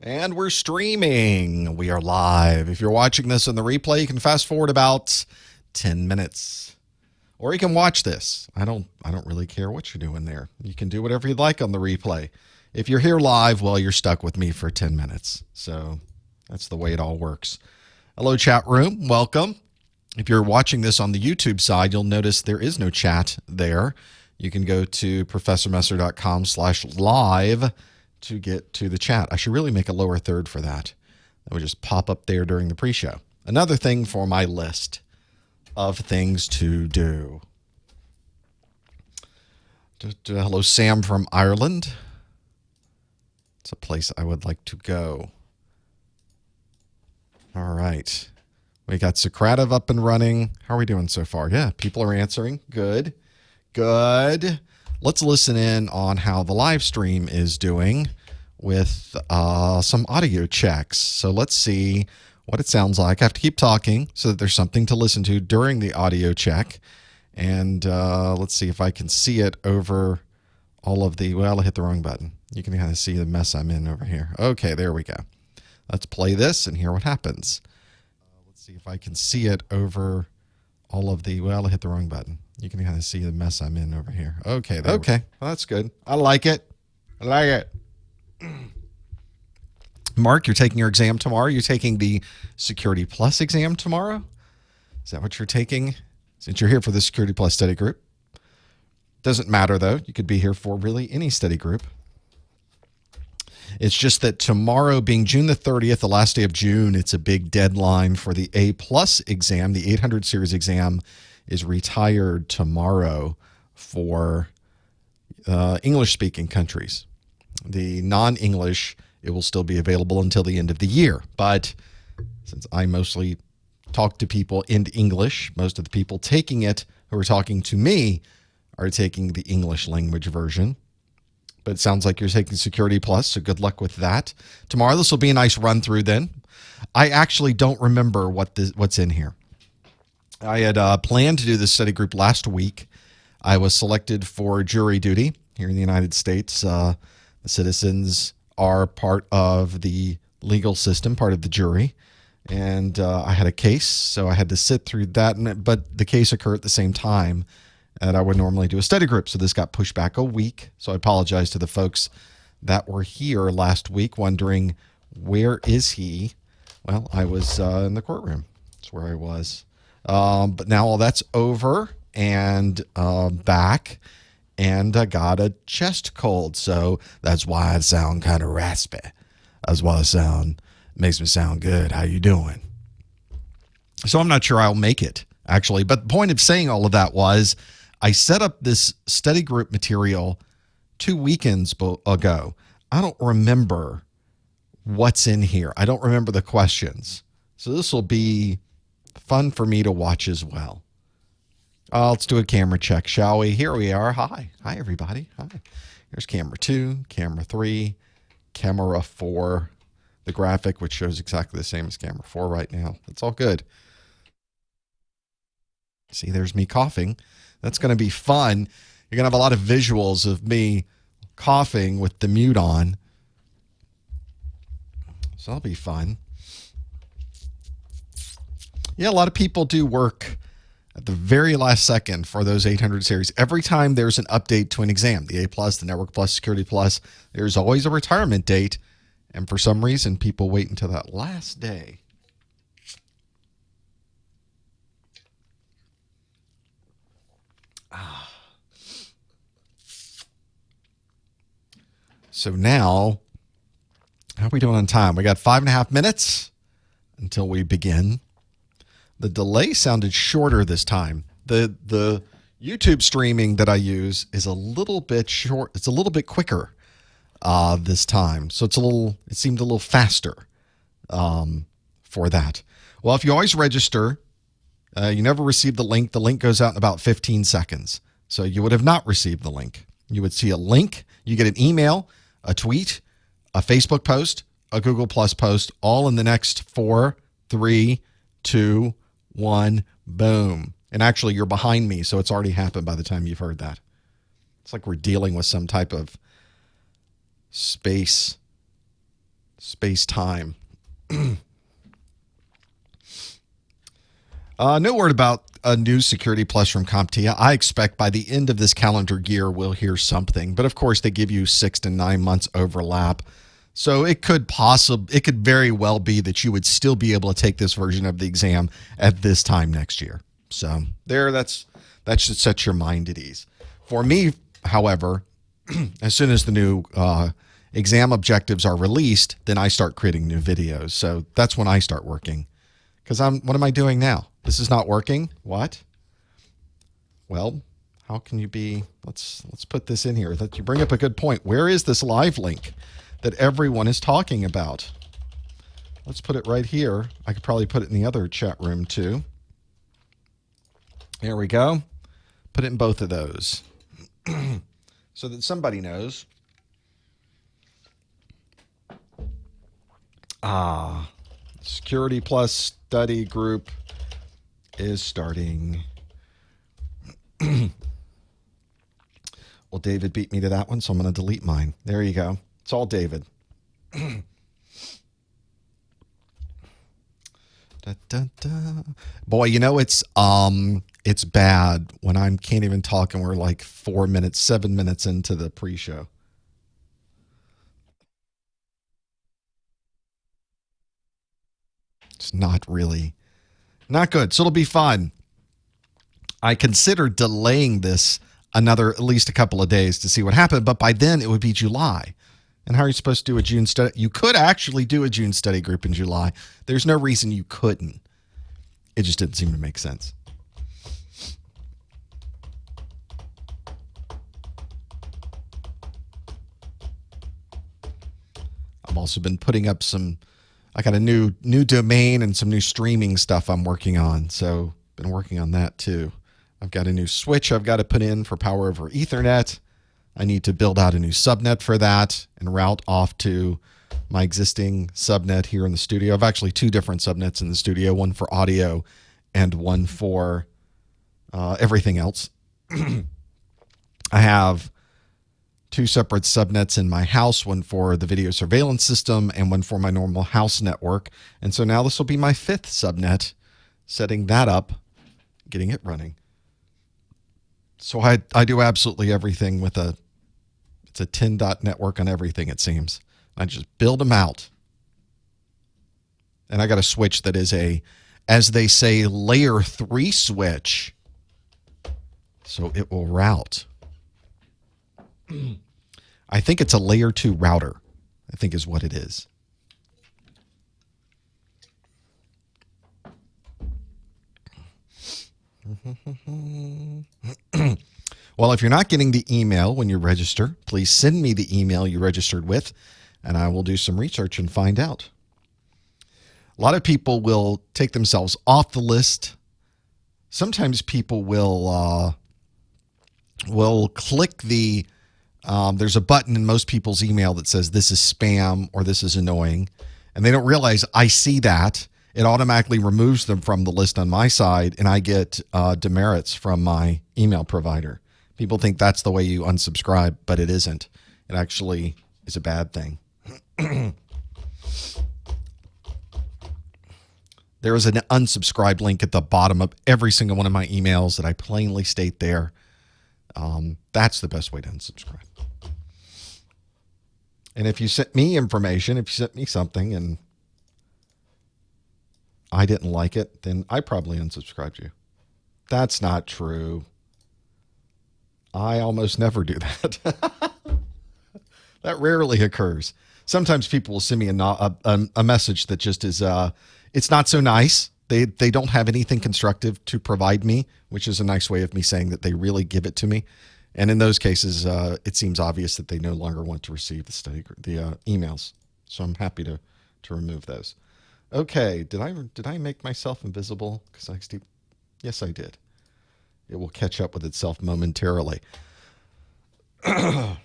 And we're streaming. We are live. If you're watching this on the replay, you can fast forward about 10 minutes. Or you can watch this. I don't really care what you're doing there. You can do whatever you'd like on the replay. If you're here live, well, you're stuck with me for 10 minutes. So that's the way it all works. Hello, chat room. Welcome. If you're watching this on the YouTube side, you'll notice there is no chat there. You can go to professormesser.com/live to get to the chat. I should really make a lower third for that. That would just pop up there during the pre-show. Another thing for my list of things to do. Hello, Sam from Ireland. It's a place I would like to go. All right. We got Socrative up and running. How are we doing so far? Yeah, people are answering. Good. Good. Let's listen in on how the live stream is doing with some audio checks. So let's see what it sounds like. I have to keep talking so that there's something to listen to during the audio check. And let's see if I can see it over all of the, well, I hit the wrong button. You can kind of see the mess I'm in over here. Okay, there we go. Let's play this and hear what happens. Let's see if I can see it over all of the, well, I hit the wrong button. You can kind of see the mess I'm in over here. Okay. Okay. Well, that's good. I like it. I like it. Mark, you're taking your exam tomorrow. You're taking the Security Plus exam tomorrow? Is that what you're taking? Since you're here for the Security Plus study group. Doesn't matter, though. You could be here for really any study group. It's just that tomorrow, being June the 30th, the last day of June, it's a big deadline for the A+ exam. The 800 series exam is retired tomorrow for English-speaking countries. The non-English, it will still be available until the end of the year. But since I mostly talk to people in English, most of the people taking it who are talking to me are taking the English language version. But it sounds like you're taking Security Plus, so good luck with that. Tomorrow, this will be a nice run-through then. I actually don't remember what's in here. I had planned to do this study group last week. I was selected for jury duty here in the United States. The citizens are part of the legal system, part of the jury. And I had a case, so I had to sit through that. But the case occurred at the same time that I would normally do a study group. So this got pushed back a week. So I apologize to the folks that were here last week wondering, where is he? Well, I was in the courtroom. That's where I was. But now all that's over and back. And I got a chest cold. So that's why I sound kind of raspy. That's why it makes me sound good. How you doing? So I'm not sure I'll make it, actually. But the point of saying all of that was I set up this study group material 2 weekends ago. I don't remember what's in here. I don't remember the questions. So this will be fun for me to watch as well. Let's do a camera check, shall we? Here we are. Hi. Hi, everybody. Hi. Here's camera 2, camera 3, camera 4. The graphic, which shows exactly the same as camera 4 right now. It's all good. See, there's me coughing. That's going to be fun. You're going to have a lot of visuals of me coughing with the mute on. So that'll be fun. Yeah, a lot of people do work at the very last second for those 800 series. Every time there's an update to an exam, the A+, the Network Plus, Security Plus, there's always a retirement date. And for some reason, people wait until that last day. So now, how are we doing on time? We got 5.5 minutes until we begin. The delay sounded shorter this time. The YouTube streaming that I use is a little bit short. It's a little bit quicker this time. So it seemed a little faster for that. Well, if you always register, you never receive the link. The link goes out in about 15 seconds. So you would have not received the link. You would see a link. You get an email, a tweet, a Facebook post, a Google Plus post, all in the next 4, 3, 2, 1, boom. And actually, you're behind me, so it's already happened by the time you've heard that. It's like we're dealing with some type of space space-time. No word about a new Security Plus from CompTIA. I expect by the end of this calendar year, we'll hear something. But of course, they give you 6 to 9 months overlap. So it could very well be that you would still be able to take this version of the exam at this time next year. So that should set your mind at ease. For me, however, as soon as the new exam objectives are released, then I start creating new videos. So that's when I start working. Because what am I doing now? This is not working. What? Well, how can you be? Let's put this in here. That you bring up a good point. Where is this live link that everyone is talking about? Let's put it right here. I could probably put it in the other chat room too. There we go. Put it in both of those so that somebody knows. Security Plus study group is starting. Well, David beat me to that one, so I'm going to delete mine. There you go. It's all David. Da, da, da. Boy, you know it's bad when I can't even talk and we're like 7 minutes into the pre-show. It's not good. So it'll be fun. I considered delaying this at least a couple of days to see what happened, but by then it would be July. And how are you supposed to do a June study? You could actually do a June study group in July. There's no reason you couldn't. It just didn't seem to make sense. I've also been putting up I got a new domain and some new streaming stuff I'm working on. So been working on that too. I've got a new switch I've got to put in for power over Ethernet. I need to build out a new subnet for that and route off to my existing subnet here in the studio. I've actually 2 different subnets in the studio, one for audio and one for everything else. I have 2 separate subnets in my house, one for the video surveillance system and one for my normal house network. And so now this will be my 5th subnet, setting that up, getting it running. So I do absolutely everything with it's a 10-dot network on everything, it seems. I just build them out. And I got a switch that is as they say, layer 3 switch. So it will route. I think it's a layer 2 router, I think is what it is. Well, if you're not getting the email when you register, please send me the email you registered with, and I will do some research and find out. A lot of people will take themselves off the list. Sometimes people will click there's a button in most people's email that says this is spam or this is annoying, and they don't realize I see that. It automatically removes them from the list on my side, and I get demerits from my email provider. People think that's the way you unsubscribe, but it isn't. It actually is a bad thing. There is an unsubscribe link at the bottom of every single one of my emails that I plainly state there. That's the best way to unsubscribe. And if you sent me information, if you sent me something and I didn't like it, then I probably unsubscribed you. That's not true. I almost never do that. That rarely occurs. Sometimes people will send me a message that just is, it's not so nice. They don't have anything constructive to provide me, which is a nice way of me saying that they really give it to me. And in those cases, it seems obvious that they no longer want to receive the emails. So I'm happy to remove those. Okay, did I make myself invisible? Yes, I did. It will catch up with itself momentarily. All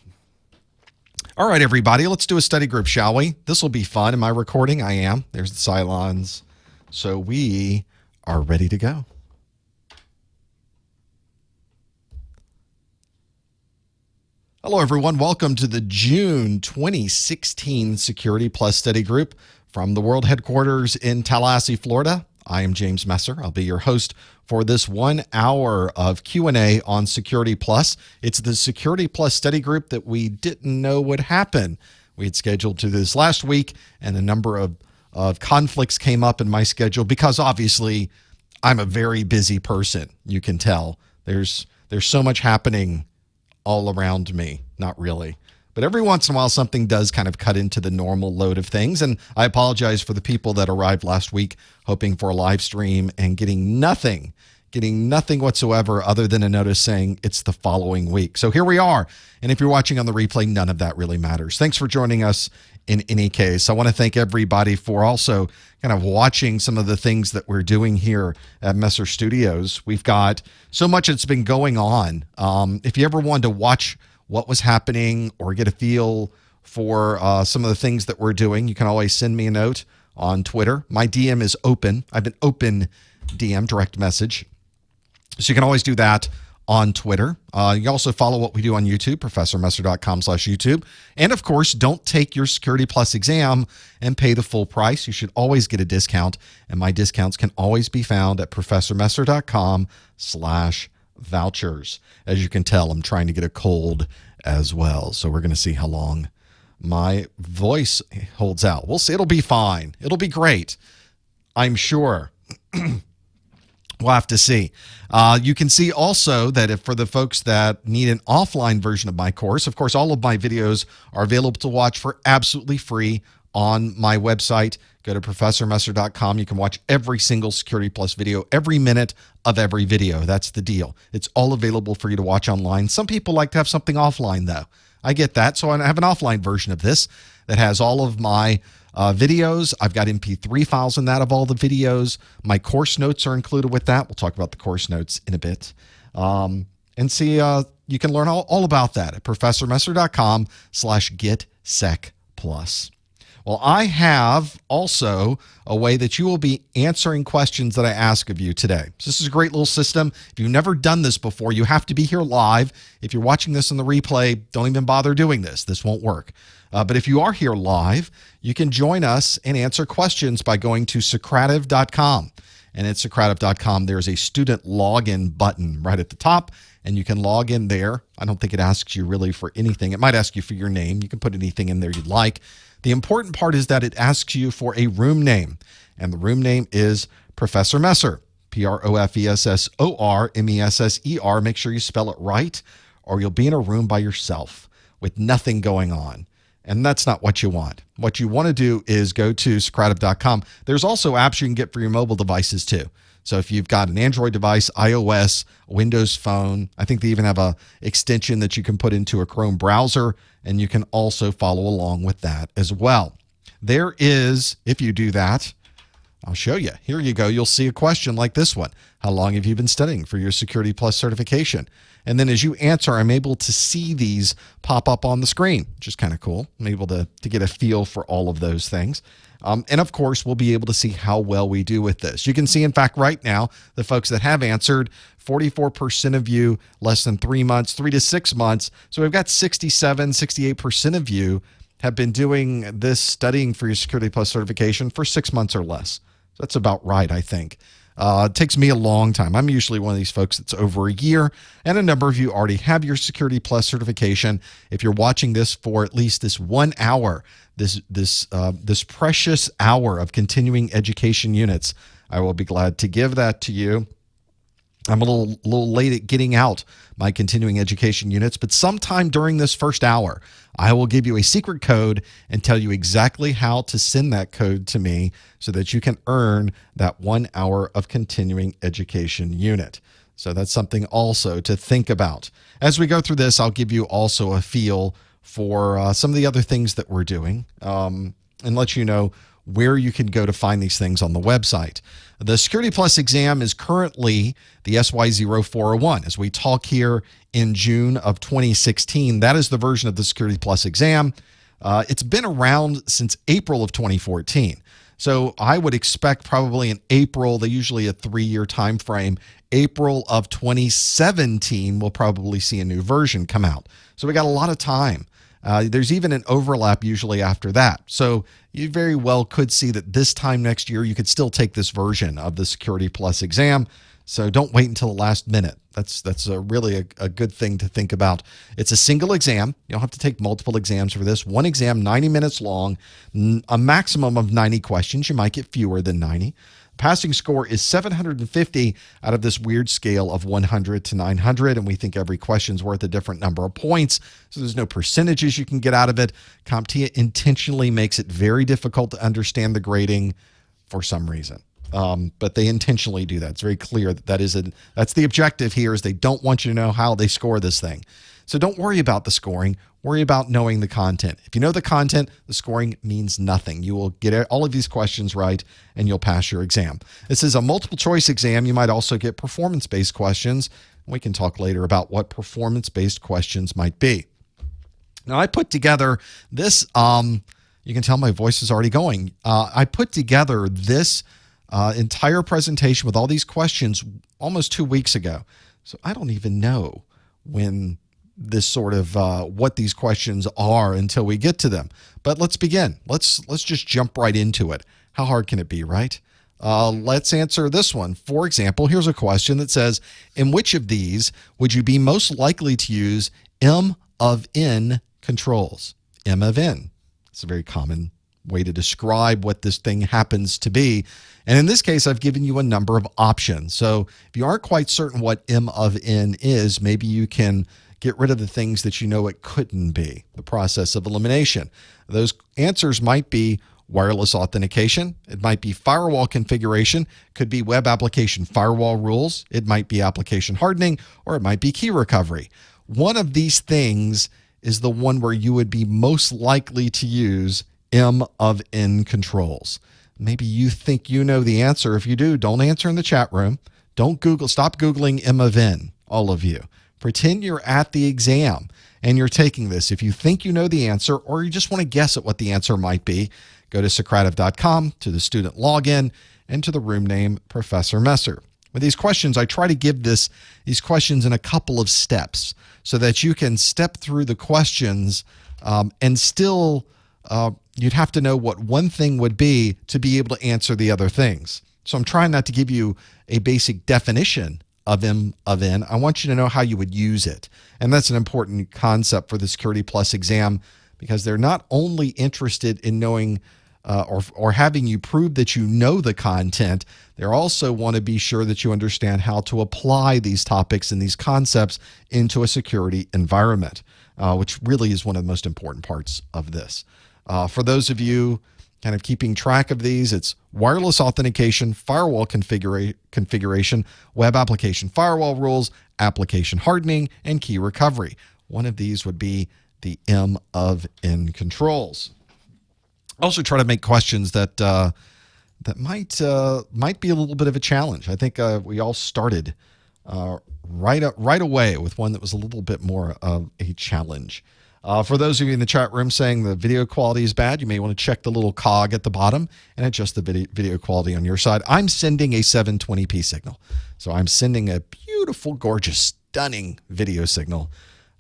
right, everybody, let's do a study group, shall we? This will be fun. Am I recording? I am. There's the Cylons. So we are ready to go. Hello, everyone. Welcome to the June 2016 Security Plus Study Group from the World Headquarters in Tallahassee, Florida. I am James Messer. I'll be your host for this 1 hour of Q&A on Security Plus. It's the Security Plus Study Group that we didn't know would happen. We had scheduled to this last week, and a number of conflicts came up in my schedule because obviously I'm a very busy person. You can tell. There's so much happening all around me. Not really. But every once in a while, something does kind of cut into the normal load of things. And I apologize for the people that arrived last week hoping for a live stream and getting nothing whatsoever other than a notice saying it's the following week. So here we are. And if you're watching on the replay, none of that really matters. Thanks for joining us in any case. I want to thank everybody for also kind of watching some of the things that we're doing here at Messer Studios. We've got so much that's been going on. If you ever wanted to watch what was happening or get a feel for some of the things that we're doing, you can always send me a note on Twitter. My DM is open. I have an open DM, direct message. So you can always do that on Twitter. You can also follow what we do on YouTube, professormesser.com/YouTube. And of course, don't take your Security Plus exam and pay the full price. You should always get a discount. And my discounts can always be found at professormesser.com/vouchers. As you can tell, I'm trying to get a cold as well. So we're going to see how long my voice holds out. We'll see. It'll be fine. It'll be great. I'm sure. We'll have to see. You can see also that if for the folks that need an offline version of my course, of course, all of my videos are available to watch for absolutely free on my website. Go to professormesser.com. You can watch every single Security Plus video, every minute of every video. That's the deal. It's all available for you to watch online. Some people like to have something offline, though. I get that. So I have an offline version of this that has all of my videos. I've got MP3 files in that of all the videos. My course notes are included with that. We'll talk about the course notes in a bit. And see, you can learn all about that at professormesser.com/getsecplus. Well, I have also a way that you will be answering questions that I ask of you today. So this is a great little system. If you've never done this before, you have to be here live. If you're watching this on the replay, don't even bother doing this. This won't work. But if you are here live, you can join us and answer questions by going to Socrative.com. And at Socrative.com, there's a student login button right at the top, and you can log in there. I don't think it asks you really for anything. It might ask you for your name. You can put anything in there you'd like. The important part is that it asks you for a room name, and the room name is Professor Messer, PROFESSORMESSER. Make sure you spell it right, or you'll be in a room by yourself with nothing going on. And that's not what you want. What you want to do is go to Socrative.com. There's also apps you can get for your mobile devices too. So if you've got an Android device, iOS, Windows Phone, I think they even have a extension that you can put into a Chrome browser, and you can also follow along with that as well. There is, if you do that, I'll show you. Here you go. You'll see a question like this one. How long have you been studying for your Security Plus certification? And then as you answer, I'm able to see these pop up on the screen, which is kind of cool. I'm able to get a feel for all of those things. And of course, we'll be able to see how well we do with this. You can see, in fact, right now, the folks that have answered, 44% of you less than 3 months, 3 to 6 months. So we've got 67, 68% of you have been doing this studying for your Security Plus certification for 6 months or less. So that's about right, I think. It takes me a long time. I'm usually one of these folks that's over a year, and a number of you already have your Security Plus certification. If you're watching this for at least this 1 hour, this precious hour of continuing education units, I will be glad to give that to you. I'm a little late at getting out my continuing education units, but sometime during this first hour, I will give you a secret code and tell you exactly how to send that code to me so that you can earn that 1 hour of continuing education unit. So that's something also to think about. As we go through this, I'll give you also a feel for some of the other things that we're doing and let you know where you can go to find these things on the website. The Security Plus exam is currently the SY0401. As we talk here in June of 2016, that is the version of the Security Plus exam. It's been around since April of 2014. So I would expect probably in April, they usually a 3-year time frame, April of 2017, we'll probably see a new version come out. So we got a lot of time. There's even an overlap usually after that. So you very well could see that this time next year, you could still take this version of the Security Plus exam. So don't wait until the last minute. That's really a good thing to think about. It's a single exam. You don't have to take multiple exams for this. One exam, 90 minutes long, a maximum of 90 questions. You might get fewer than 90. Passing score is 750 out of this weird scale of 100 to 900, and we think every question's worth a different number of points, so there's no percentages you can get out of it. CompTIA intentionally makes it very difficult to understand the grading for some reason. But they intentionally do that. It's very clear that that's the objective here, is they don't want you to know how they score this thing. So don't worry about the scoring. Worry about knowing the content. If you know the content, the scoring means nothing. You will get all of these questions right, and you'll pass your exam. This is a multiple choice exam. You might also get performance-based questions. We can talk later about what performance-based questions might be. Now, I put together this, you can tell my voice is already going. I put together this entire presentation with all these questions almost 2 weeks ago. So I don't even know when this sort of what these questions are until we get to them. But let's begin. Let's just jump right into it. How hard can it be, right? Let's answer this one. For example, here's a question that says, in which of these would you be most likely to use M of N controls? M of N. It's a very common way to describe what this thing happens to be. And in this case, I've given you a number of options. So if you aren't quite certain what M of N is, maybe you can get rid of the things that you know it couldn't be, the process of elimination. Those answers might be wireless authentication. It might be firewall configuration. Could be web application firewall rules. It might be application hardening, or it might be key recovery. One of these things is the one where you would be most likely to use M of N controls. Maybe you think you know the answer. If you do, don't answer in the chat room. Don't Google. Stop Googling M of N, all of you. Pretend you're at the exam and you're taking this. If you think you know the answer, or you just want to guess at what the answer might be, go to Socrative.com, to the student login, and to the room name Professor Messer. With these questions, I try to give these questions in a couple of steps so that you can step through the questions and still you'd have to know what one thing would be to be able to answer the other things. So I'm trying not to give you a basic definition of M of N. I want you to know how you would use it. And that's an important concept for the Security Plus exam, because they're not only interested in knowing or having you prove that you know the content, they also want to be sure that you understand how to apply these topics and these concepts into a security environment, which really is one of the most important parts of this. For those of you kind of keeping track of these, it's wireless authentication, firewall configuration, web application firewall rules, application hardening, and key recovery. One of these would be the M of N controls. Also try to make questions that might be a little bit of a challenge. I think we all started right away with one that was a little bit more of a challenge. For those of you in the chat room saying the video quality is bad, you may want to check the little cog at the bottom and adjust the video quality on your side. I'm sending a 720p signal. So I'm sending a beautiful, gorgeous, stunning video signal.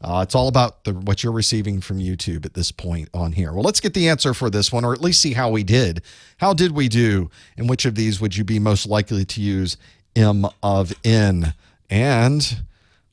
It's all about what you're receiving from YouTube at this point on here. Well, let's get the answer for this one, or at least see how we did. How did we do? And which of these would you be most likely to use M of N? And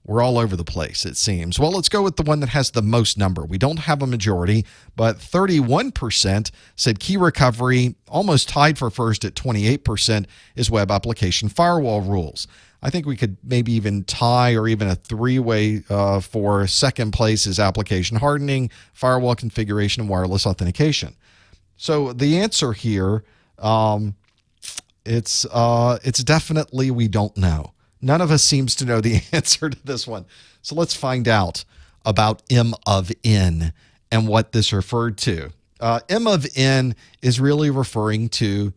we're all over the place, it seems. Well, let's go with the one that has the most number. We don't have a majority, but 31% said key recovery, almost tied for first at 28%, is web application firewall rules. I think we could maybe even tie, or even a three-way for second place is application hardening, firewall configuration, and wireless authentication. So the answer here, it's definitely we don't know. None of us seems to know the answer to this one. So let's find out about M of N and what this referred to. M of N is really referring to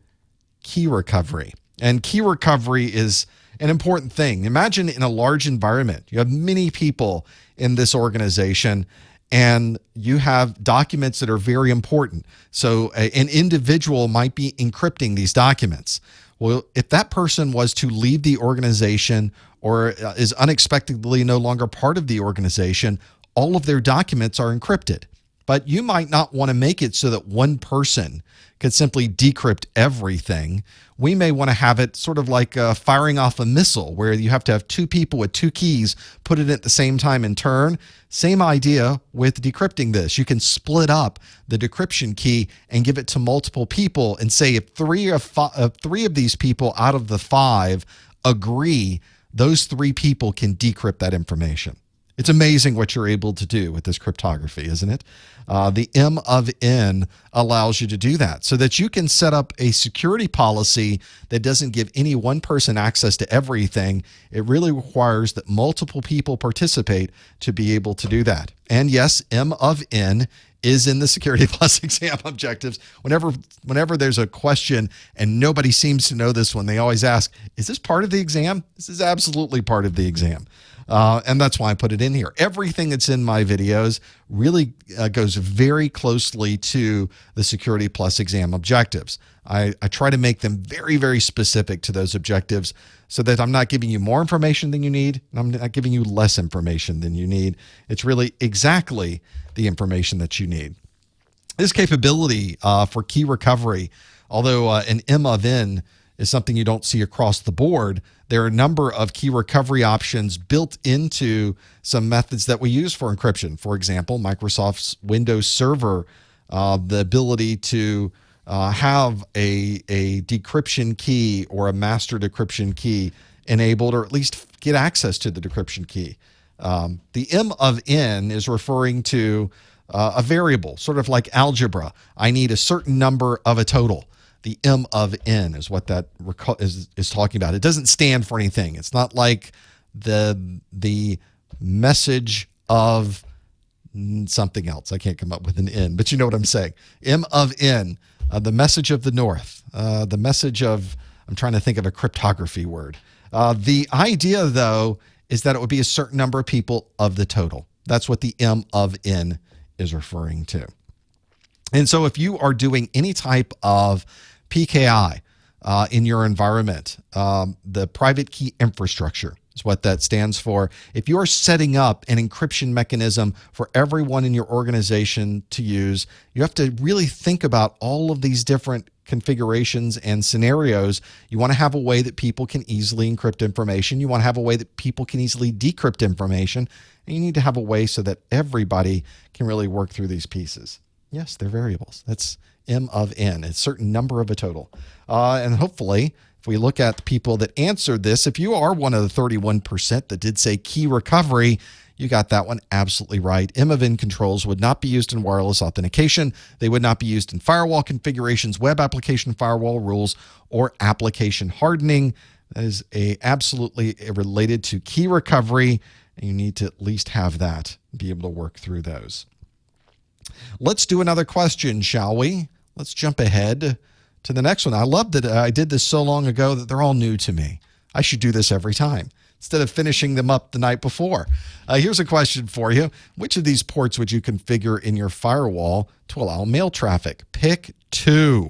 key recovery. And key recovery is an important thing. Imagine in a large environment, you have many people in this organization, and you have documents that are very important. So an individual might be encrypting these documents. Well, if that person was to leave the organization or is unexpectedly no longer part of the organization, all of their documents are encrypted. But you might not want to make it so that one person could simply decrypt everything. We may want to have it sort of like firing off a missile, where you have to have two people with two keys, put it at the same time in turn. Same idea with decrypting this. You can split up the decryption key and give it to multiple people and say if three of these people out of the 5 agree, those 3 people can decrypt that information. It's amazing what you're able to do with this cryptography, isn't it? The M of N allows you to do that so that you can set up a security policy that doesn't give any one person access to everything. It really requires that multiple people participate to be able to do that. And yes, M of N is in the Security Plus exam objectives. Whenever there's a question and nobody seems to know this one, they always ask, is this part of the exam? This is absolutely part of the exam. And that's why I put it in here. Everything that's in my videos really goes very closely to the Security Plus exam objectives. I try to make them very, very specific to those objectives so that I'm not giving you more information than you need, and I'm not giving you less information than you need. It's really exactly the information that you need. This capability for key recovery, although an M of N is something you don't see across the board, there are a number of key recovery options built into some methods that we use for encryption. For example, Microsoft's Windows Server, the ability to have a decryption key or a master decryption key enabled, or at least get access to the decryption key. The M of N is referring to a variable, sort of like algebra. I need a certain number of a total. The M of N is what that is talking about. It doesn't stand for anything. It's not like the message of something else. I can't come up with an N, but you know what I'm saying. M of N, the message of the North, the message of, I'm trying to think of a cryptography word. The idea, though, is that it would be a certain number of people of the total. That's what the M of N is referring to. And so if you are doing any type of PKI in your environment, the private key infrastructure is what that stands for. If you are setting up an encryption mechanism for everyone in your organization to use, you have to really think about all of these different configurations and scenarios. You want to have a way that people can easily encrypt information. You want to have a way that people can easily decrypt information. And you need to have a way so that everybody can really work through these pieces. Yes, they're variables. That's M of N. It's a certain number of a total. And hopefully, if we look at the people that answered this, if you are one of the 31% that did say key recovery, you got that one absolutely right. M of N controls would not be used in wireless authentication. They would not be used in firewall configurations, web application firewall rules, or application hardening. That is absolutely related to key recovery, and you need to at least have that, be able to work through those. Let's do another question, shall we? Let's jump ahead to the next one. I love that I did this so long ago that they're all new to me. I should do this every time instead of finishing them up the night before. Here's a question for you. Which of these ports would you configure in your firewall to allow mail traffic? Pick 2.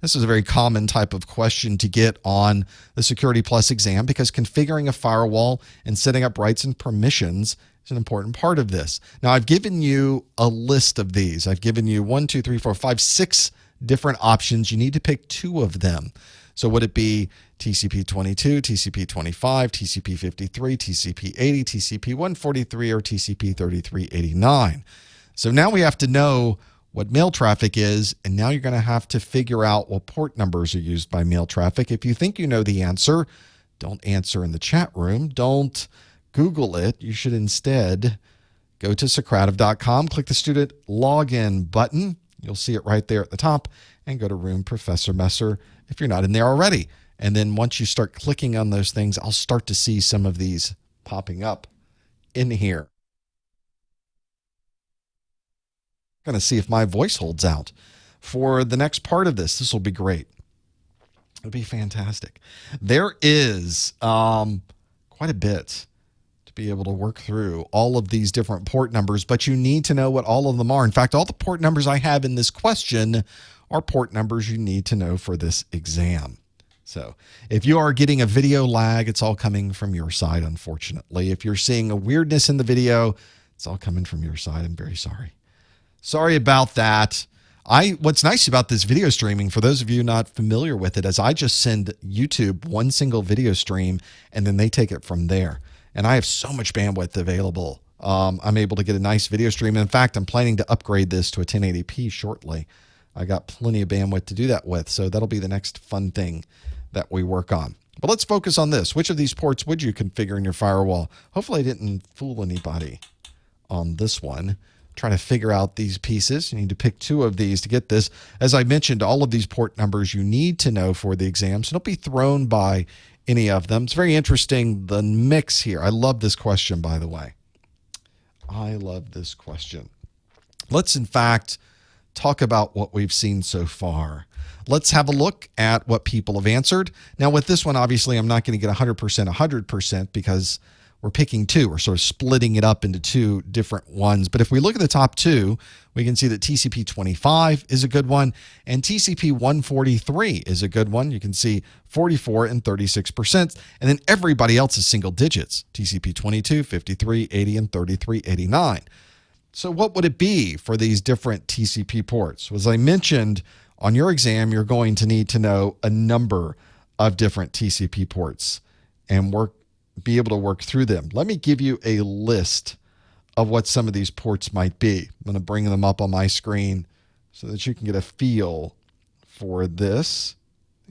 This is a very common type of question to get on the Security Plus exam because configuring a firewall and setting up rights and permissions is an important part of this. Now, I've given you a list of these. I've given you 1, 2, 3, 4, 5, 6 different options. You need to pick 2 of them. So would it be TCP 22, TCP 25, TCP 53, TCP 80, TCP 143, or TCP 3389? So now we have to know what mail traffic is, and now you're going to have to figure out what port numbers are used by mail traffic. If you think you know the answer, don't answer in the chat room. Don't Google it. You should instead go to Socrative.com, click the student login button. You'll see it right there at the top, and go to Room Professor Messer if you're not in there already. And then once you start clicking on those things, I'll start to see some of these popping up in here. I'm going to see if my voice holds out for the next part of this. This will be great. It'll be fantastic. There is quite a bit to be able to work through all of these different port numbers, but you need to know what all of them are. In fact, all the port numbers I have in this question are port numbers you need to know for this exam. So if you are getting a video lag, it's all coming from your side, unfortunately. If you're seeing a weirdness in the video, it's all coming from your side. I'm very sorry. Sorry about that. What's nice about this video streaming, for those of you not familiar with it, is I just send YouTube one single video stream, and then they take it from there. And I have so much bandwidth available. I'm able to get a nice video stream. In fact, I'm planning to upgrade this to a 1080p shortly. I got plenty of bandwidth to do that with, so that'll be the next fun thing that we work on. But let's focus on this. Which of these ports would you configure in your firewall? Hopefully I didn't fool anybody on this one. Try to figure out these pieces. You need to pick two of these to get this. As I mentioned, all of these port numbers you need to know for the exam, so don't be thrown by any of them. It's very interesting, the mix here. I love this question, by the way. I love this question. Let's, in fact, talk about what we've seen so far. Let's have a look at what people have answered. Now, with this one, obviously, I'm not going to get 100% because we're picking two. We're sort of splitting it up into two different ones. But if we look at the top two, we can see that TCP 25 is a good one, and TCP 143 is a good one. You can see 44 and 36%. And then everybody else is single digits. TCP 22, 53, 80, and 33, 89. So what would it be for these different TCP ports? As I mentioned, on your exam, you're going to need to know a number of different TCP ports and be able to work through them. Let me give you a list of what some of these ports might be. I'm going to bring them up on my screen so that you can get a feel for this.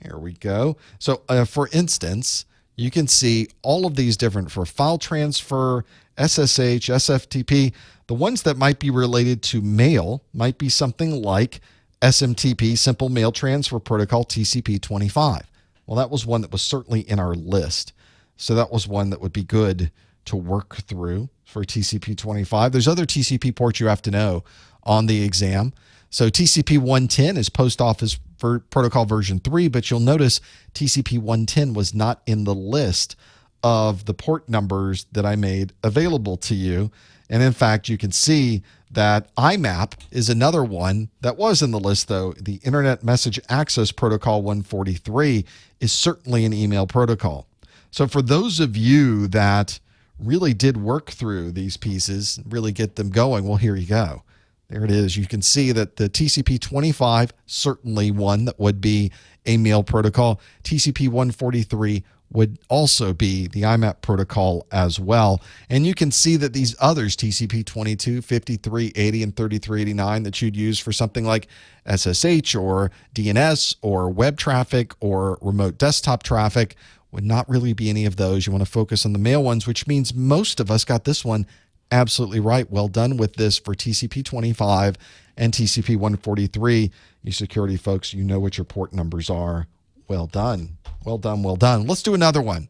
There we go. So for instance, you can see all of these different for file transfer, SSH, SFTP. The ones that might be related to mail might be something like SMTP, Simple Mail Transfer Protocol, TCP 25. Well, that was one that was certainly in our list. So that was one that would be good to work through for TCP 25. There's other TCP ports you have to know on the exam. So TCP 110 is Post Office Protocol version 3, but you'll notice TCP 110 was not in the list of the port numbers that I made available to you. And in fact, you can see that IMAP is another one that was in the list, though. The Internet Message Access Protocol 143 is certainly an email protocol. So for those of you that really did work through these pieces, really get them going, well, here you go. There it is. You can see that the TCP 25, certainly one that would be a mail protocol. TCP 143 would also be the IMAP protocol as well. And you can see that these others, TCP 22, 53, 80, and 3389 that you'd use for something like SSH or DNS or web traffic or remote desktop traffic, would not really be any of those. You want to focus on the mail ones, which means most of us got this one absolutely right. Well done with this for TCP 25 and TCP 143. You security folks, you know what your port numbers are. Well done. Well done. Well done. Let's do another one.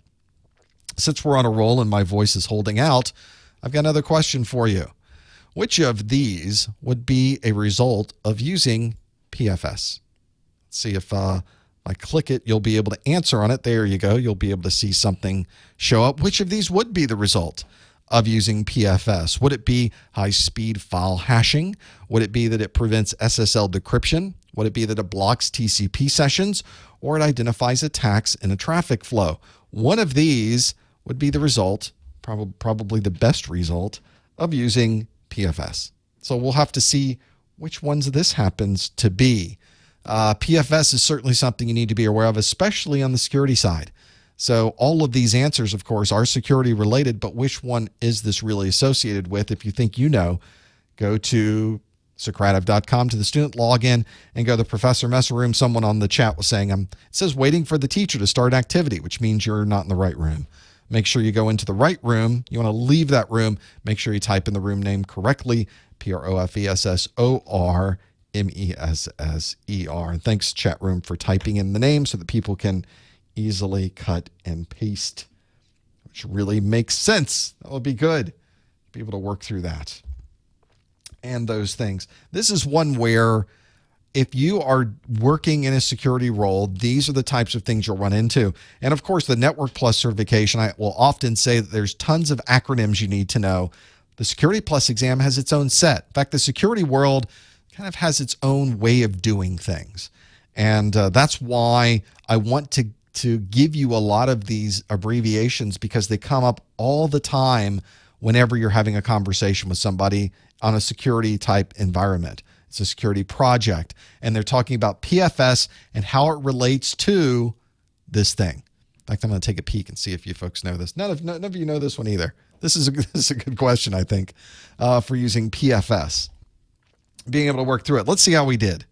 Since we're on a roll and my voice is holding out, I've got another question for you. Which of these would be a result of using PFS? Let's see if I click it, you'll be able to answer on it. There you go. You'll be able to see something show up. Which of these would be the result of using PFS? Would it be high-speed file hashing? Would it be that it prevents SSL decryption? Would it be that it blocks TCP sessions? Or it identifies attacks in a traffic flow? One of these would be the result, probably the best result, of using PFS. So we'll have to see which ones this happens to be. PFS is certainly something you need to be aware of, especially on the security side. So all of these answers, of course, are security related, but which one is this really associated with? If you think you know, go to Socrative.com to the student login and go to the professor mess room. Someone on the chat was saying, it says waiting for the teacher to start activity, which means you're not in the right room. Make sure you go into the right room. You want to leave that room. Make sure you type in the room name correctly, PROFESSOR. MESSER. And thanks, chat room, for typing in the name so that people can easily cut and paste, which really makes sense. That would be good. Be able to work through that and those things. This is one where if you are working in a security role, these are the types of things you'll run into. And of course, the Network Plus certification, I will often say that there's tons of acronyms you need to know. The Security Plus exam has its own set. In fact, the security world kind of has its own way of doing things. And that's why I want to give you a lot of these abbreviations, because they come up all the time whenever you're having a conversation with somebody on a security type environment. It's a security project, and they're talking about PFS and how it relates to this thing. In fact, I'm going to take a peek and see if you folks know this. None of you know this one either. This is a good question, I think, for using PFS. Being able to work through it. Let's see how we did.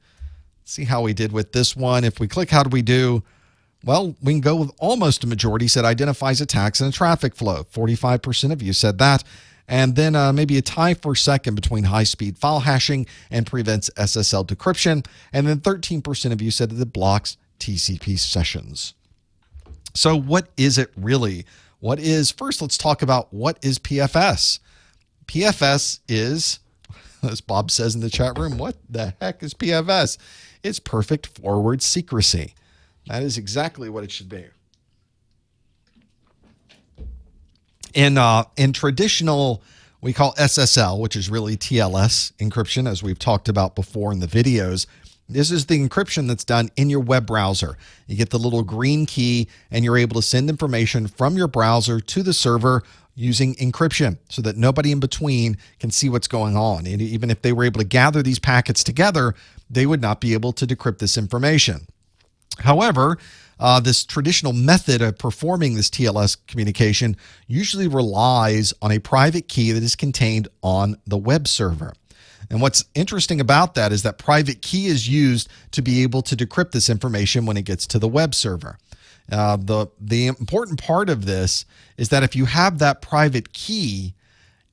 See how we did with this one. If we click how do we do, well, we can go with almost a majority said identifies attacks in a traffic flow. 45% of you said that. And then maybe a tie for second between high-speed file hashing and prevents SSL decryption. And then 13% of you said that it blocks TCP sessions. So what is it really? First, let's talk about what is PFS. PFS is, as Bob says in the chat room, what the heck is PFS? It's perfect forward secrecy. That is exactly what it should be. In traditional, we call SSL, which is really TLS encryption, as we've talked about before in the videos. This is the encryption that's done in your web browser. You get the little green key, and you're able to send information from your browser to the server using encryption so that nobody in between can see what's going on. And even if they were able to gather these packets together, they would not be able to decrypt this information. However, this traditional method of performing this TLS communication usually relies on a private key that is contained on the web server. And what's interesting about that is that private key is used to be able to decrypt this information when it gets to the web server. The important part of this is that if you have that private key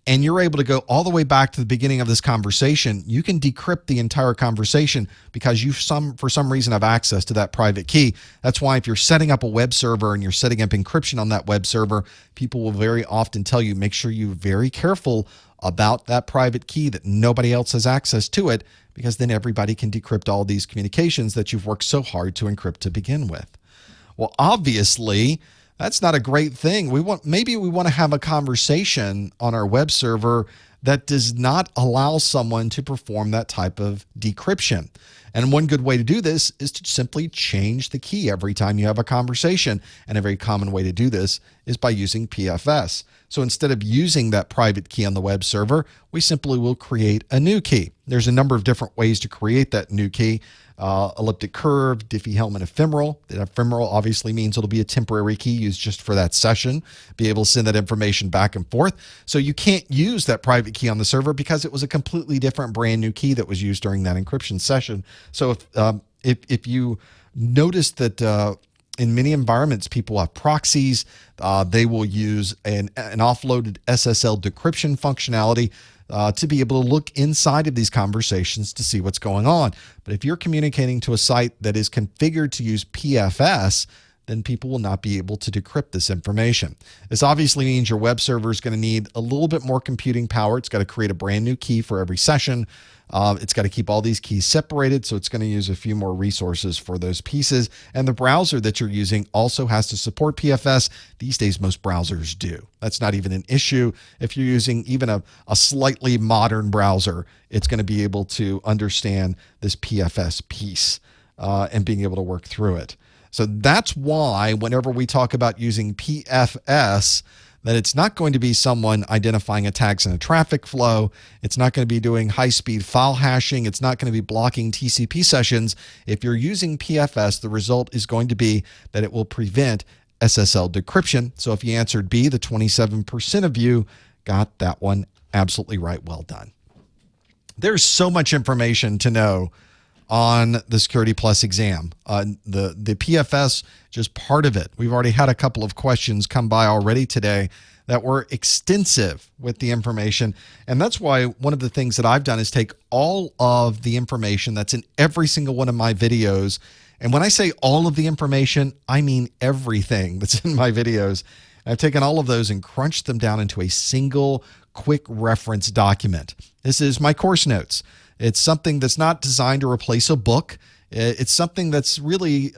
and you're able to go all the way back to the beginning of this conversation, you can decrypt the entire conversation because you for some reason have access to that private key. That's why if you're setting up a web server and you're setting up encryption on that web server, people will very often tell you, make sure you're very careful about that private key, that nobody else has access to it, because then everybody can decrypt all these communications that you've worked so hard to encrypt to begin with. Well, obviously, that's not a great thing. Maybe we want to have a conversation on our web server that does not allow someone to perform that type of decryption. And one good way to do this is to simply change the key every time you have a conversation. And a very common way to do this is by using PFS. So instead of using that private key on the web server, we simply will create a new key. There's a number of different ways to create that new key. Elliptic curve, Diffie-Hellman ephemeral. The ephemeral obviously means it'll be a temporary key used just for that session, be able to send that information back and forth. So you can't use that private key on the server because it was a completely different brand new key that was used during that encryption session. So if you notice that in many environments, people have proxies, they will use an offloaded SSL decryption functionality to be able to look inside of these conversations to see what's going on. But if you're communicating to a site that is configured to use PFS, then people will not be able to decrypt this information. This obviously means your web server is going to need a little bit more computing power. It's got to create a brand new key for every session. It's got to keep all these keys separated, so it's going to use a few more resources for those pieces. And the browser that you're using also has to support PFS. These days, most browsers do. That's not even an issue. If you're using even a slightly modern browser, it's going to be able to understand this PFS piece and being able to work through it. So that's why whenever we talk about using PFS, that it's not going to be someone identifying attacks in a traffic flow. It's not going to be doing high-speed file hashing. It's not going to be blocking TCP sessions. If you're using PFS, the result is going to be that it will prevent SSL decryption. So if you answered B, the 27% of you got that one absolutely right. Well done. There's so much information to know on the Security Plus exam. The PFS, just part of it. We've already had a couple of questions come by already today that were extensive with the information. And that's why one of the things that I've done is take all of the information that's in every single one of my videos. And when I say all of the information, I mean everything that's in my videos. I've taken all of those and crunched them down into a single quick reference document. This is my course notes. It's something that's not designed to replace a book. It's something that's really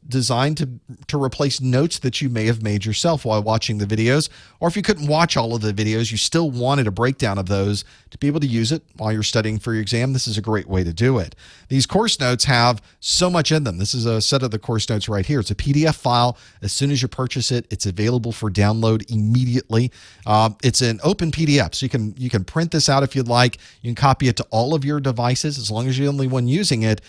designed to replace notes that you may have made yourself while watching the videos. Or if you couldn't watch all of the videos, you still wanted a breakdown of those to be able to use it while you're studying for your exam. This is a great way to do it. These course notes have so much in them. This is a set of the course notes right here. It's a PDF file. As soon as you purchase it, it's available for download immediately. It's an open PDF, so you can print this out if you'd like. You can copy it to all of your devices as long as you're the only one using it.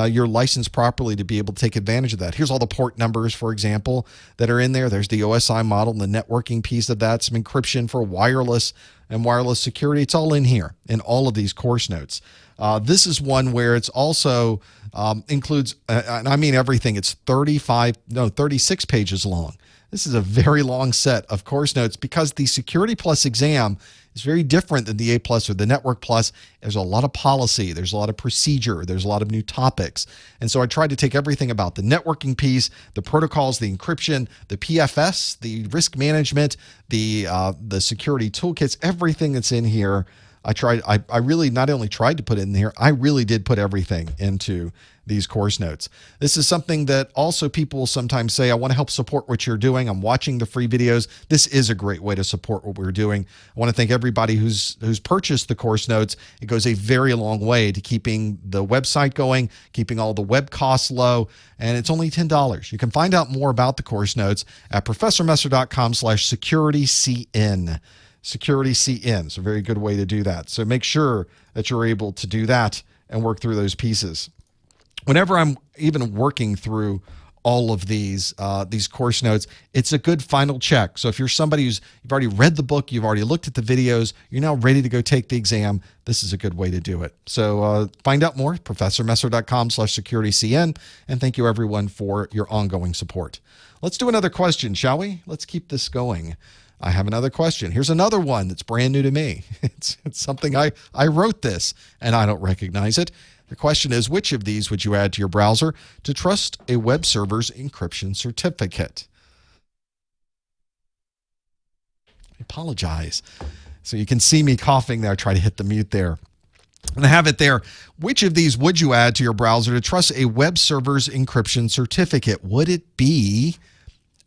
You're licensed properly to be able to take advantage of that. Here's all the port numbers, for example, that are in there. There's the OSI model and the networking piece of that, some encryption for wireless and wireless security. It's all in here in all of these course notes. This is one where it's also includes, and I mean everything, it's 36 pages long. This is a very long set of course notes because the Security Plus exam is very different than the A Plus or the Network Plus. There's a lot of policy, there's a lot of procedure, there's a lot of new topics. And so I tried to take everything about the networking piece, the protocols, the encryption, the PFS, the risk management, the security toolkits, everything that's in here. I really not only tried to put it in here, I really did put everything into these course notes. This is something that also people will sometimes say, I want to help support what you're doing. I'm watching the free videos. This is a great way to support what we're doing. I want to thank everybody who's purchased the course notes. It goes a very long way to keeping the website going, keeping all the web costs low, and it's only $10. You can find out more about the course notes at professormesser.com/securitycn. SecurityCN. It's a very good way to do that. So make sure that you're able to do that and work through those pieces. Whenever I'm even working through all of these course notes, it's a good final check. So if you're somebody you've already read the book, you've already looked at the videos, you're now ready to go take the exam, this is a good way to do it. So find out more, professormesser.com/securitycn, and thank you everyone for your ongoing support. Let's do another question, shall we? Let's keep this going. I have another question. Here's another one that's brand new to me. It's something I wrote this, and I don't recognize it. The question is, which of these would you add to your browser to trust a web server's encryption certificate? I apologize. So you can see me coughing there. I try to hit the mute there. And I have it there. Which of these would you add to your browser to trust a web server's encryption certificate? Would it be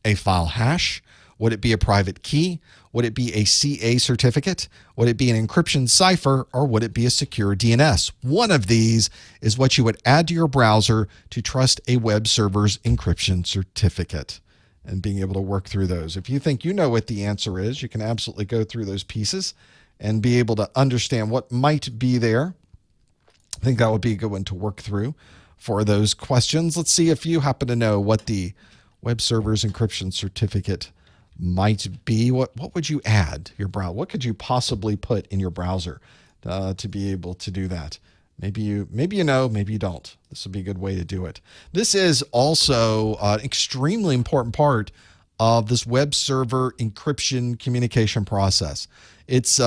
a file hash? Would it be a private key? Would it be a CA certificate? Would it be an encryption cipher? Or would it be a secure DNS? One of these is what you would add to your browser to trust a web server's encryption certificate, and being able to work through those. If you think you know what the answer is, you can absolutely go through those pieces and be able to understand what might be there. I think that would be a good one to work through for those questions. Let's see if you happen to know what the web server's encryption certificate might be. What would you add to your browser? What could you possibly put in your browser to be able to do that? Maybe you know, maybe you don't. This would be a good way to do it. This is also an extremely important part of this web server encryption communication process. It's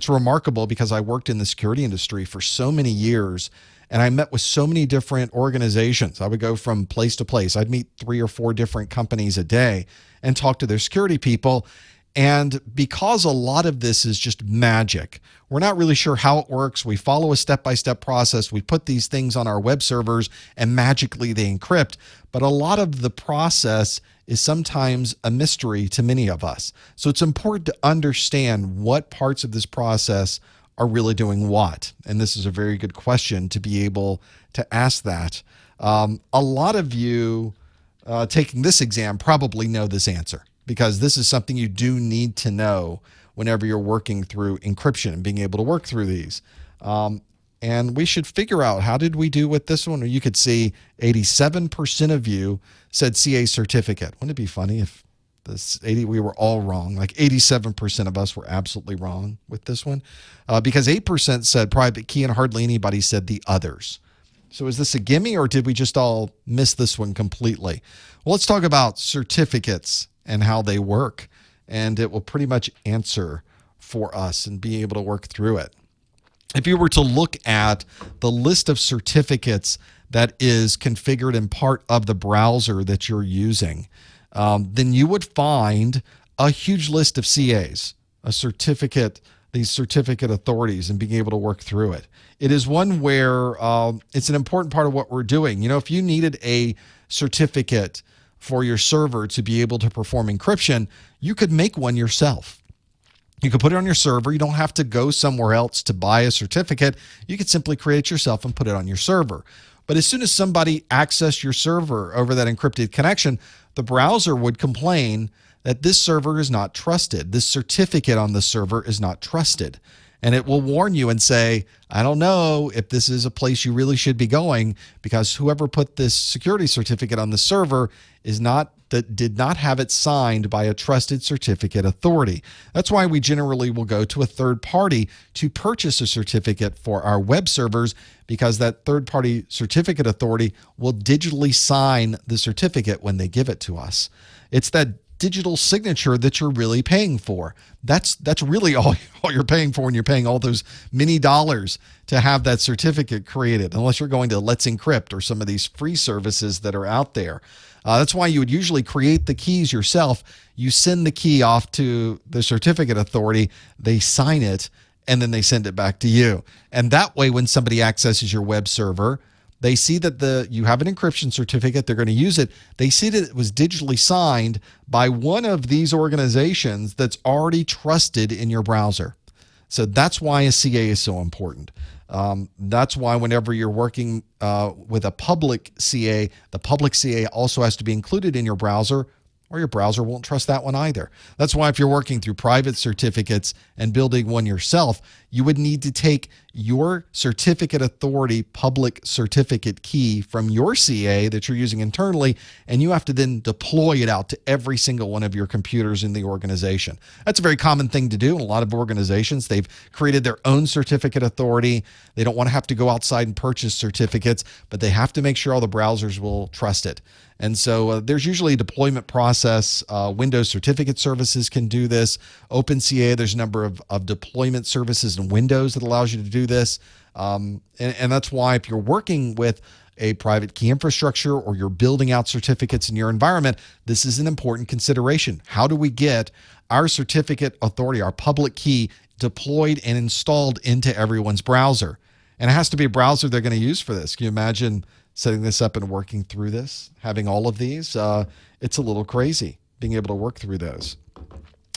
remarkable because I worked in the security industry for so many years, and I met with so many different organizations. I would go from place to place. I'd meet 3 or 4 different companies a day and talk to their security people. And because a lot of this is just magic, we're not really sure how it works. We follow a step-by-step process. We put these things on our web servers and magically they encrypt. But a lot of the process is sometimes a mystery to many of us. So it's important to understand what parts of this process are really doing what. And this is a very good question to be able to ask that. A lot of you taking this exam probably know this answer, because this is something you do need to know whenever you're working through encryption and being able to work through these. And we should figure out, how did we do with this one? Or you could see 87% of you said CA certificate. Wouldn't it be funny if we were all wrong? Like 87% of us were absolutely wrong with this one, because 8% said private key and hardly anybody said the others. So is this a gimme, or did we just all miss this one completely? Well, let's talk about certificates and how they work, and it will pretty much answer for us and be able to work through it. If you were to look at the list of certificates that is configured in part of the browser that you're using, then you would find a huge list of CAs, a certificate these certificate authorities and being able to work through it. It is one where it's an important part of what we're doing. If you needed a certificate for your server to be able to perform encryption, you could make one yourself. You could put it on your server. You don't have to go somewhere else to buy a certificate. You could simply create it yourself and put it on your server. But as soon as somebody accessed your server over that encrypted connection, the browser would complain that this server is not trusted. This certificate on the server is not trusted. And it will warn you and say, I don't know if this is a place you really should be going, because whoever put this security certificate on the server did not have it signed by a trusted certificate authority. That's why we generally will go to a third party to purchase a certificate for our web servers, because that third party certificate authority will digitally sign the certificate when they give it to us. It's that digital signature that you're really paying for. That's really all you're paying for when you're paying all those many dollars to have that certificate created, unless you're going to Let's Encrypt or some of these free services that are out there. That's why you would usually create the keys yourself. You send the key off to the certificate authority, they sign it, and then they send it back to you. And that way, when somebody accesses your web server, they see that you have an encryption certificate, they're going to use it. They see that it was digitally signed by one of these organizations that's already trusted in your browser. So that's why a CA is so important. That's why whenever you're working with a public CA, the public CA also has to be included in your browser, or your browser won't trust that one either. That's why if you're working through private certificates and building one yourself, you would need to take your certificate authority public certificate key from your CA that you're using internally, and you have to then deploy it out to every single one of your computers in the organization. That's a very common thing to do in a lot of organizations. They've created their own certificate authority. They don't want to have to go outside and purchase certificates, but they have to make sure all the browsers will trust it. And so there's usually a deployment process. Windows Certificate Services can do this. OpenCA, there's a number of deployment services in Windows that allows you to do this. And that's why if you're working with a private key infrastructure or you're building out certificates in your environment, this is an important consideration. How do we get our certificate authority, our public key, deployed and installed into everyone's browser? And it has to be a browser they're going to use for this. Can you imagine setting this up and working through this, having all of these? It's a little crazy being able to work through those.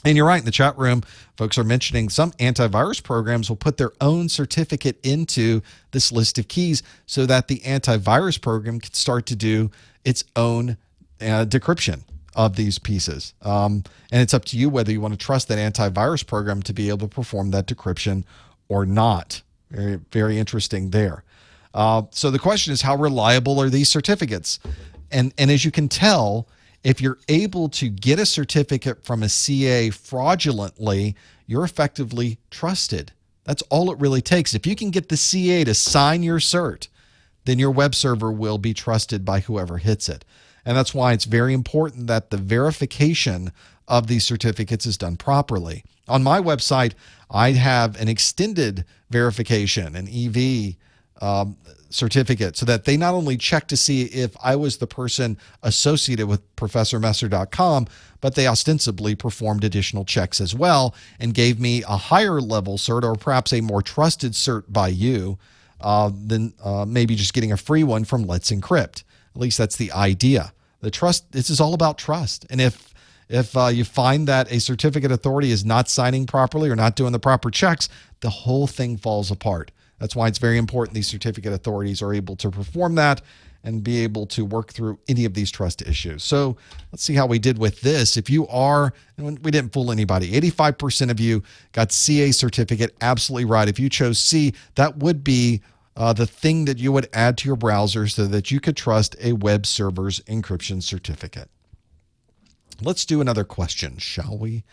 And you're right, in the chat room, folks are mentioning some antivirus programs will put their own certificate into this list of keys so that the antivirus program can start to do its own decryption of these pieces. And it's up to you whether you want to trust that antivirus program to be able to perform that decryption or not. Very, very interesting there. So the question is, how reliable are these certificates? And as you can tell, if you're able to get a certificate from a CA fraudulently, you're effectively trusted. That's all it really takes. If you can get the CA to sign your cert, then your web server will be trusted by whoever hits it. And that's why it's very important that the verification of these certificates is done properly. On my website, I have an extended verification, an EV certificate, so that they not only check to see if I was the person associated with ProfessorMesser.com, but they ostensibly performed additional checks as well and gave me a higher level cert, or perhaps a more trusted cert by you than maybe just getting a free one from Let's Encrypt. At least that's the idea. The trust, this is all about trust. And if you find that a certificate authority is not signing properly or not doing the proper checks, the whole thing falls apart. That's why it's very important these certificate authorities are able to perform that and be able to work through any of these trust issues. So let's see how we did with this. If you are, and we didn't fool anybody, 85% of you got CA certificate, absolutely right. If you chose C, that would be the thing that you would add to your browser so that you could trust a web server's encryption certificate. Let's do another question, shall we?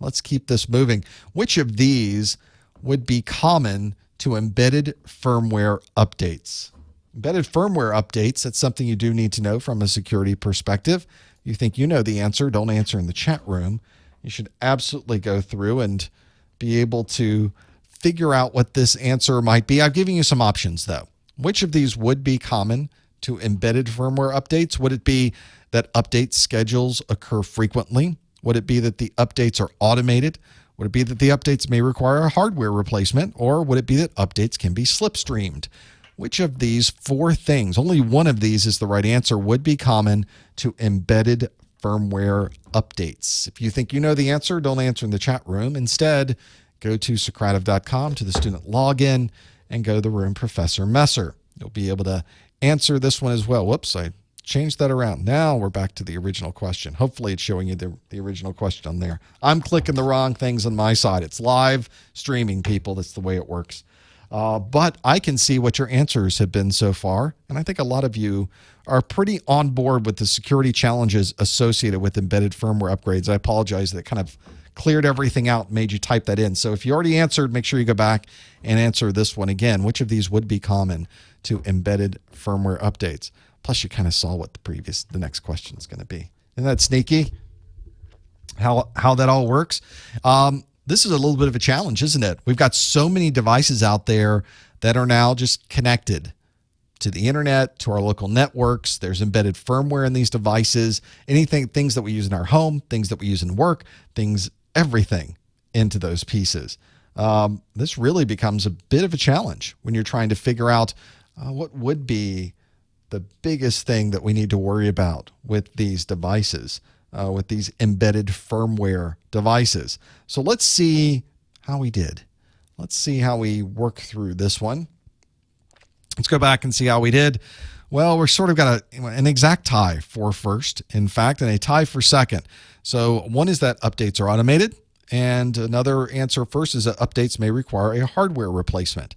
Let's keep this moving. Which of these would be common to embedded firmware updates? Embedded firmware updates, that's something you do need to know from a security perspective. You think you know the answer, don't answer in the chat room. You should absolutely go through and be able to figure out what this answer might be. I've given you some options though. Which of these would be common to embedded firmware updates? Would it be that update schedules occur frequently? Would it be that the updates are automated? Would it be that the updates may require a hardware replacement, or would it be that updates can be slipstreamed? Which of these four things, only one of these is the right answer, would be common to embedded firmware updates? If you think you know the answer, don't answer in the chat room. Instead, go to Socrative.com to the student login and go to the room Professor Messer. You'll be able to answer this one as well. Whoops, I changed that around. Now we're back to the original question. Hopefully it's showing you the original question on there. I'm clicking the wrong things on my side. It's live streaming, people. That's the way it works. But I can see what your answers have been so far, and I think a lot of you are pretty on board with the security challenges associated with embedded firmware upgrades. I apologize that kind of cleared everything out and made you type that in. So if you already answered, make sure you go back and answer this one again. Which of these would be common to embedded firmware updates? Plus, you kind of saw what the next question is going to be. Isn't that sneaky? How that all works? This is a little bit of a challenge, isn't it? We've got so many devices out there that are now just connected to the internet, to our local networks. There's embedded firmware in these devices. Things that we use in our home, things that we use in work, everything into those pieces. This really becomes a bit of a challenge when you're trying to figure out what would be the biggest thing that we need to worry about with these devices, with these embedded firmware devices. So let's see how we did. Let's see how we work through this one. Let's go back and see how we did. Well, we're sort of got an exact tie for first, in fact, and a tie for second. So one is that updates are automated, and another answer first is that updates may require a hardware replacement.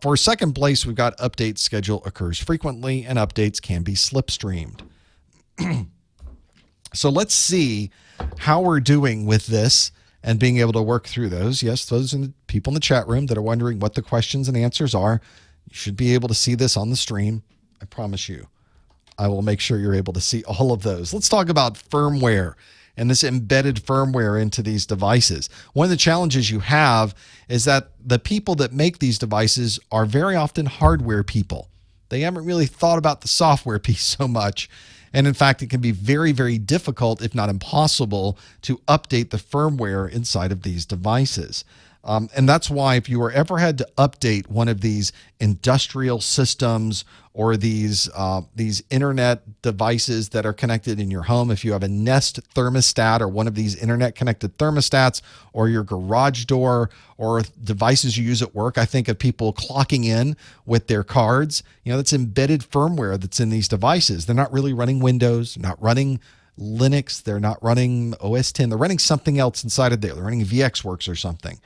For second place, we've got update schedule occurs frequently, and updates can be slipstreamed. So let's see how we're doing with this and being able to work through those. Yes, those are the people in the chat room that are wondering what the questions and answers are. You should be able to see this on the stream. I promise you, I will make sure you're able to see all of those. Let's talk about firmware and this embedded firmware into these devices. One of the challenges you have is that the people that make these devices are very often hardware people. They haven't really thought about the software piece so much. And in fact, it can be very, very difficult, if not impossible, to update the firmware inside of these devices. And that's why if you were ever had to update one of these industrial systems or these internet devices that are connected in your home, if you have a Nest thermostat or one of these internet connected thermostats or your garage door or devices you use at work, I think of people clocking in with their cards. That's embedded firmware that's in these devices. They're not really running Windows, not running Linux, they're not running OS X, they're running something else inside of there. They're running VxWorks or something.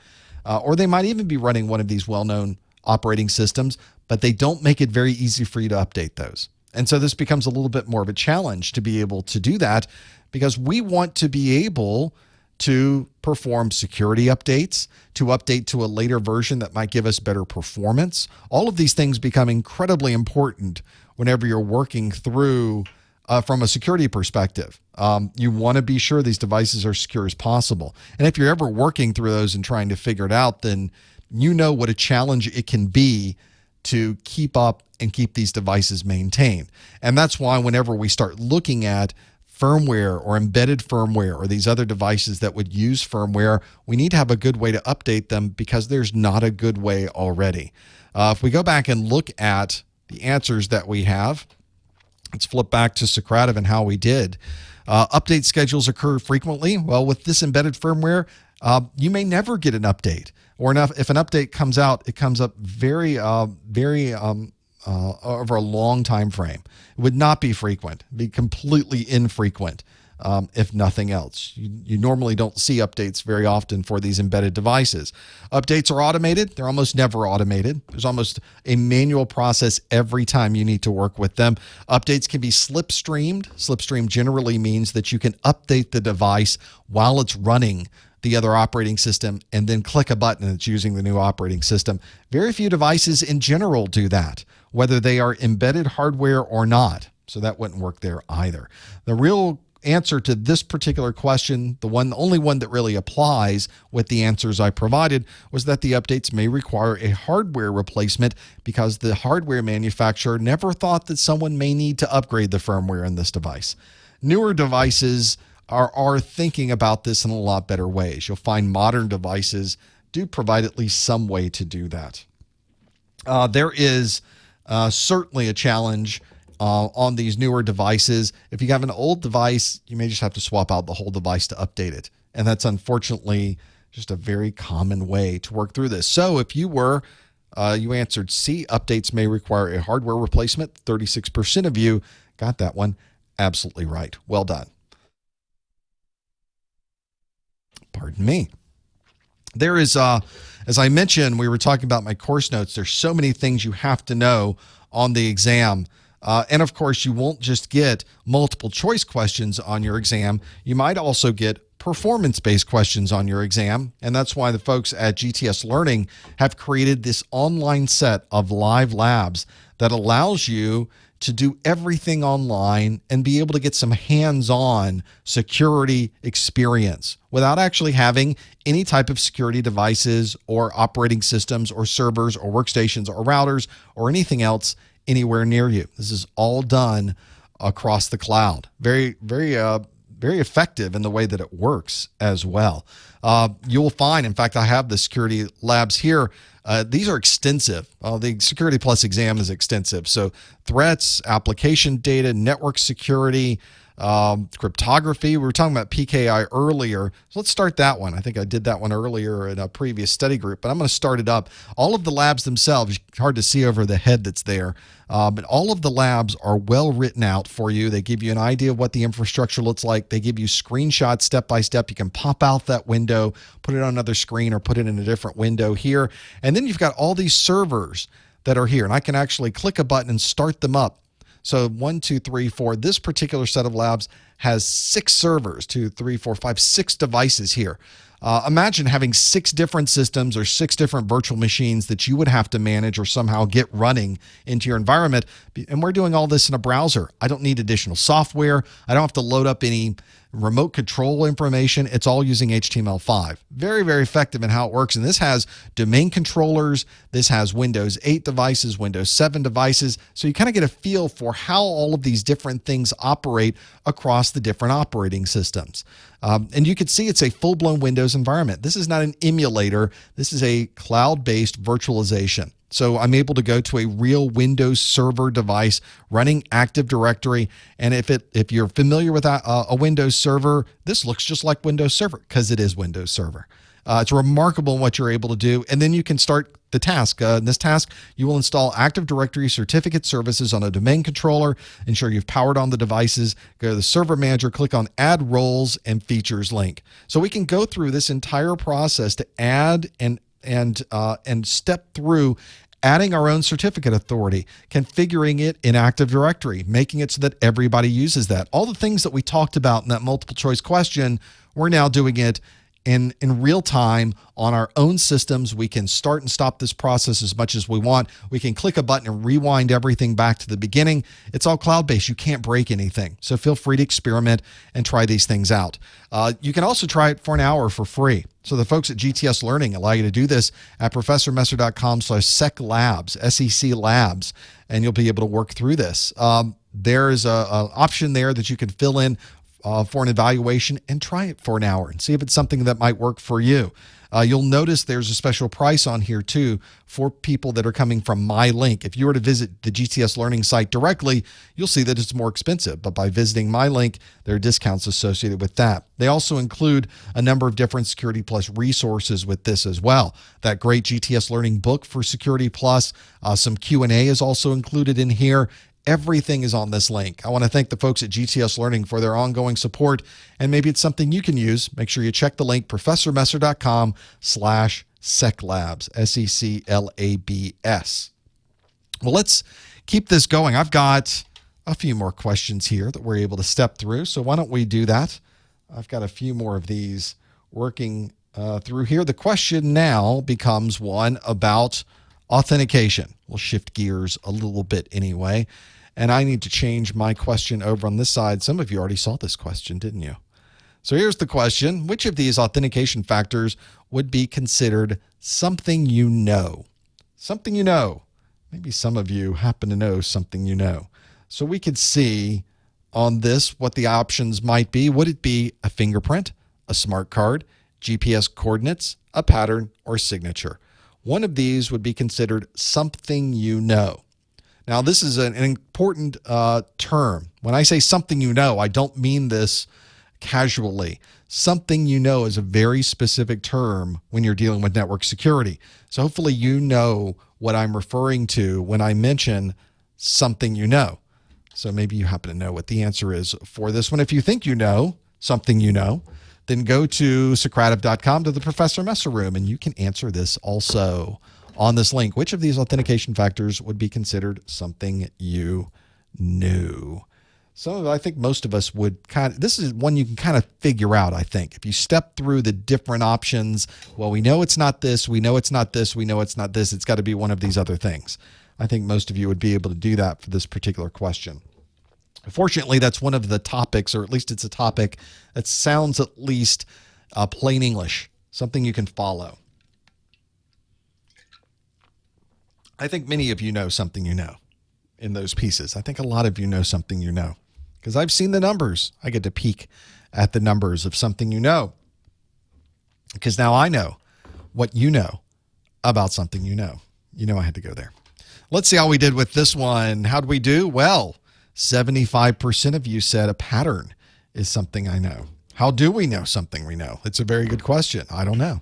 Or they might even be running one of these well-known operating systems, but they don't make it very easy for you to update those. And so this becomes a little bit more of a challenge to be able to do that, because we want to be able to perform security updates, to update to a later version that might give us better performance. All of these things become incredibly important whenever you're working through from a security perspective. You want to be sure these devices are secure as possible. And if you're ever working through those and trying to figure it out, then you know what a challenge it can be to keep up and keep these devices maintained. And that's why whenever we start looking at firmware or embedded firmware or these other devices that would use firmware, we need to have a good way to update them, because there's not a good way already. If we go back and look at the answers that we have, let's flip back to Socrative and how we did. Update schedules occur frequently. Well, with this embedded firmware, you may never get an update. Or if an update comes out, it comes up very over a long time frame. It would not be frequent. It'd be completely infrequent, if nothing else. You normally don't see updates very often for these embedded devices. Updates are automated. They're almost never automated. There's almost a manual process every time you need to work with them. Updates can be slipstreamed. Slipstream generally means that you can update the device while it's running the other operating system and then click a button and it's using the new operating system. Very few devices in general do that, whether they are embedded hardware or not. So that wouldn't work there either. The real answer to this particular question, the only one that really applies with the answers I provided, was that the updates may require a hardware replacement, because the hardware manufacturer never thought that someone may need to upgrade the firmware in this device. Newer devices are thinking about this in a lot better ways. You'll find modern devices do provide at least some way to do that. There is certainly a challenge on these newer devices. If you have an old device, you may just have to swap out the whole device to update it. And that's unfortunately just a very common way to work through this. So if you answered C, updates may require a hardware replacement. 36% of you got that one absolutely right. Well done. Pardon me. There is, as I mentioned, we were talking about my course notes. There's so many things you have to know on the exam. And of course, you won't just get multiple choice questions on your exam. You might also get performance-based questions on your exam. And that's why the folks at GTS Learning have created this online set of live labs that allows you to do everything online and be able to get some hands-on security experience without actually having any type of security devices or operating systems or servers or workstations or routers or anything else anywhere near you. This is all done across the cloud. Very effective in the way that it works as well. You will find, in fact, I have the security labs here. These are extensive. The Security Plus exam is extensive. So threats, application data, network security, cryptography. We were talking about PKI earlier. So let's start that one. I think I did that one earlier in a previous study group, but I'm going to start it up. All of the labs themselves, hard to see over the head that's there, but all of the labs are well written out for you. They give you an idea of what the infrastructure looks like. They give you screenshots step by step. You can pop out that window, put it on another screen, or put it in a different window here. And then you've got all these servers that are here, and I can actually click a button and start them up. So 1, 2, 3, 4. This particular set of labs has 6 servers, 2, 3, 4, 5, 6 devices here. Imagine having 6 different systems or 6 different virtual machines that you would have to manage or somehow get running into your environment. And we're doing all this in a browser. I don't need additional software. I don't have to load up any remote control information. It's all using HTML5. Very, very effective in how it works. And this has domain controllers. This has Windows 8 devices, Windows 7 devices. So you kind of get a feel for how all of these different things operate across the different operating systems. And you can see it's a full-blown Windows environment. This is not an emulator. This is a cloud-based virtualization. So I'm able to go to a real Windows Server device running Active Directory. And if you're familiar with a Windows Server, this looks just like Windows Server because it is Windows Server. It's remarkable what you're able to do. And then you can start the task. In this task, you will install Active Directory certificate services on a domain controller. Ensure you've powered on the devices. Go to the Server Manager, click on Add Roles and Features link. So we can go through this entire process to add and step through adding our own certificate authority, configuring it in Active Directory, making it so that everybody uses that. All the things that we talked about in that multiple choice question, we're now doing it in real time on our own systems. We can start and stop this process as much as we want. We can click a button and rewind everything back to the beginning. It's all cloud-based. You can't break anything. So feel free to experiment and try these things out. You can also try it for an hour for free. So the folks at GTS Learning allow you to do this at professormesser.com/seclabs, SEC labs, and you'll be able to work through this. There's an option there that you can fill in for an evaluation and try it for an hour and see if it's something that might work for you. You'll notice there's a special price on here too for people that are coming from my link. If you were to visit the GTS Learning site directly, you'll see that it's more expensive. But by visiting my link, there are discounts associated with that. They also include a number of different Security Plus resources with this as well. That great GTS Learning book for Security Plus, some Q&A is also included in here. Everything is on this link. I want to thank the folks at GTS Learning for their ongoing support, and maybe it's something you can use. Make sure you check the link, professormesser.com/seclabs, SECLABS. Well, let's keep this going. I've got a few more questions here that we're able to step through, so why don't we do that? I've got a few more of these working through here. The question now becomes one about authentication. We'll shift gears a little bit anyway. And I need to change my question over on this side. Some of you already saw this question, didn't you? So here's the question. Which of these authentication factors would be considered something you know? Something you know. Maybe some of you happen to know something you know. So we could see on this, what the options might be. Would it be a fingerprint, a smart card, GPS coordinates, a pattern, or signature? One of these would be considered something you know. Now, this is an important term. When I say something you know, I don't mean this casually. Something you know is a very specific term when you're dealing with network security. So hopefully you know what I'm referring to when I mention something you know. So maybe you happen to know what the answer is for this one. If you think you know something you know, then go to Socrative.com to the Professor Messer Room, and you can answer this also on this link. Which of these authentication factors would be considered something you knew? So I think most of us would this is one you can kind of figure out, I think. If you step through the different options, well, we know it's not this, we know it's not this, we know it's not this, it's got to be one of these other things. I think most of you would be able to do that for this particular question. Fortunately, that's one of the topics, or at least it's a topic that sounds at least plain English, something you can follow. I think many of you know something you know in those pieces. I think a lot of you know something you know because I've seen the numbers. I get to peek at the numbers of something you know because now I know what you know about something you know. You know I had to go there. Let's see how we did with this one. How'd we do? Well, 75% of you said a pattern is something I know. How do we know something we know? It's a very good question. I don't know.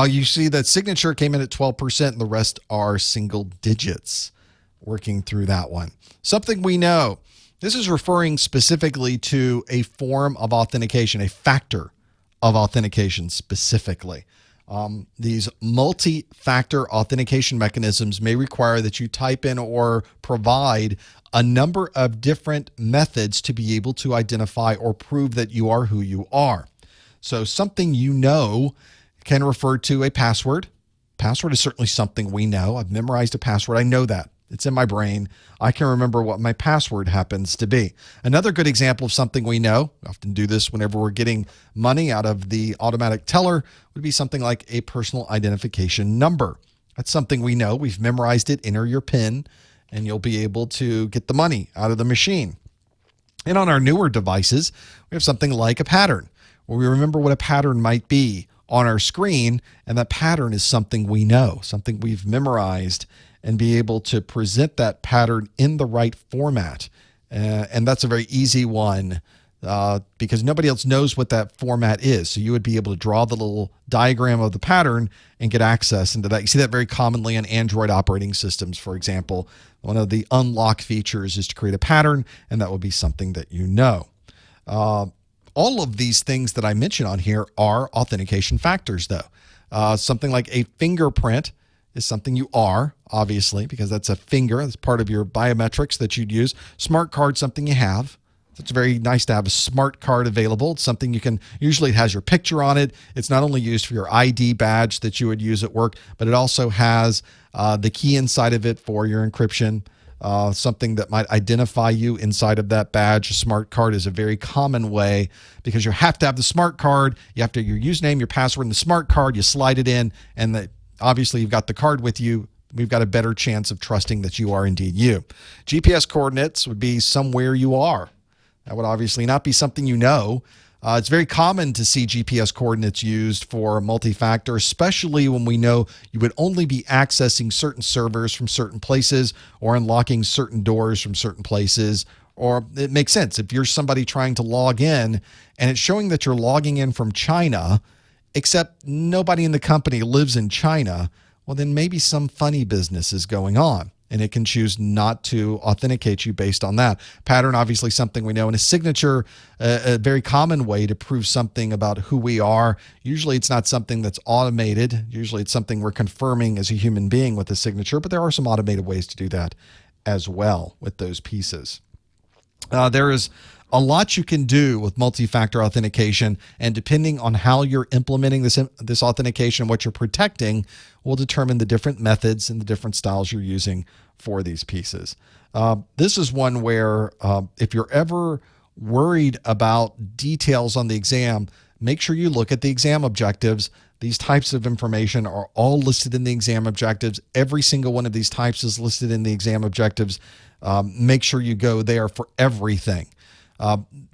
You see that signature came in at 12% and the rest are single digits. Working through that one. Something we know. This is referring specifically to a form of authentication, a factor of authentication specifically. These multi-factor authentication mechanisms may require that you type in or provide a number of different methods to be able to identify or prove that you are who you are. So something you know can refer to a password. Password is certainly something we know. I've memorized a password. I know that. It's in my brain. I can remember what my password happens to be. Another good example of something we know, we often do this whenever we're getting money out of the automatic teller, would be something like a personal identification number. That's something we know. We've memorized it. Enter your PIN, and you'll be able to get the money out of the machine. And on our newer devices, we have something like a pattern, where we remember what a pattern might be on our screen, and that pattern is something we know, something we've memorized, and be able to present that pattern in the right format. And that's a very easy one because nobody else knows what that format is. So you would be able to draw the little diagram of the pattern and get access into that. You see that very commonly on Android operating systems, for example. One of the unlock features is to create a pattern, and that would be something that you know. All of these things that I mentioned on here are authentication factors, though. Something like a fingerprint is something you are, obviously, because that's a finger. That's part of your biometrics that you'd use. Smart card, something you have. So it's very nice to have a smart card available. It's something you can, usually it has your picture on it. It's not only used for your ID badge that you would use at work, but it also has the key inside of it for your encryption. Something that might identify you inside of that badge. A smart card is a very common way because you have to have the smart card. You have to have your username, your password, and the smart card. You slide it in, and obviously you've got the card with you. We've got a better chance of trusting that you are indeed you. GPS coordinates would be somewhere you are. That would obviously not be something you know. It's very common to see GPS coordinates used for multi-factor, especially when we know you would only be accessing certain servers from certain places or unlocking certain doors from certain places. Or it makes sense if you're somebody trying to log in and it's showing that you're logging in from China, except nobody in the company lives in China, well, then maybe some funny business is going on. And it can choose not to authenticate you based on that. Pattern, obviously something we know. And a signature, a very common way to prove something about who we are. Usually it's not something that's automated. Usually it's something we're confirming as a human being with a signature, but there are some automated ways to do that as well with those pieces. There is a lot you can do with multi-factor authentication, and depending on how you're implementing this authentication, what you're protecting, will determine the different methods and the different styles you're using for these pieces. This is one where if you're ever worried about details on the exam, make sure you look at the exam objectives. These types of information are all listed in the exam objectives. Every single one of these types is listed in the exam objectives. Make sure you go there for everything.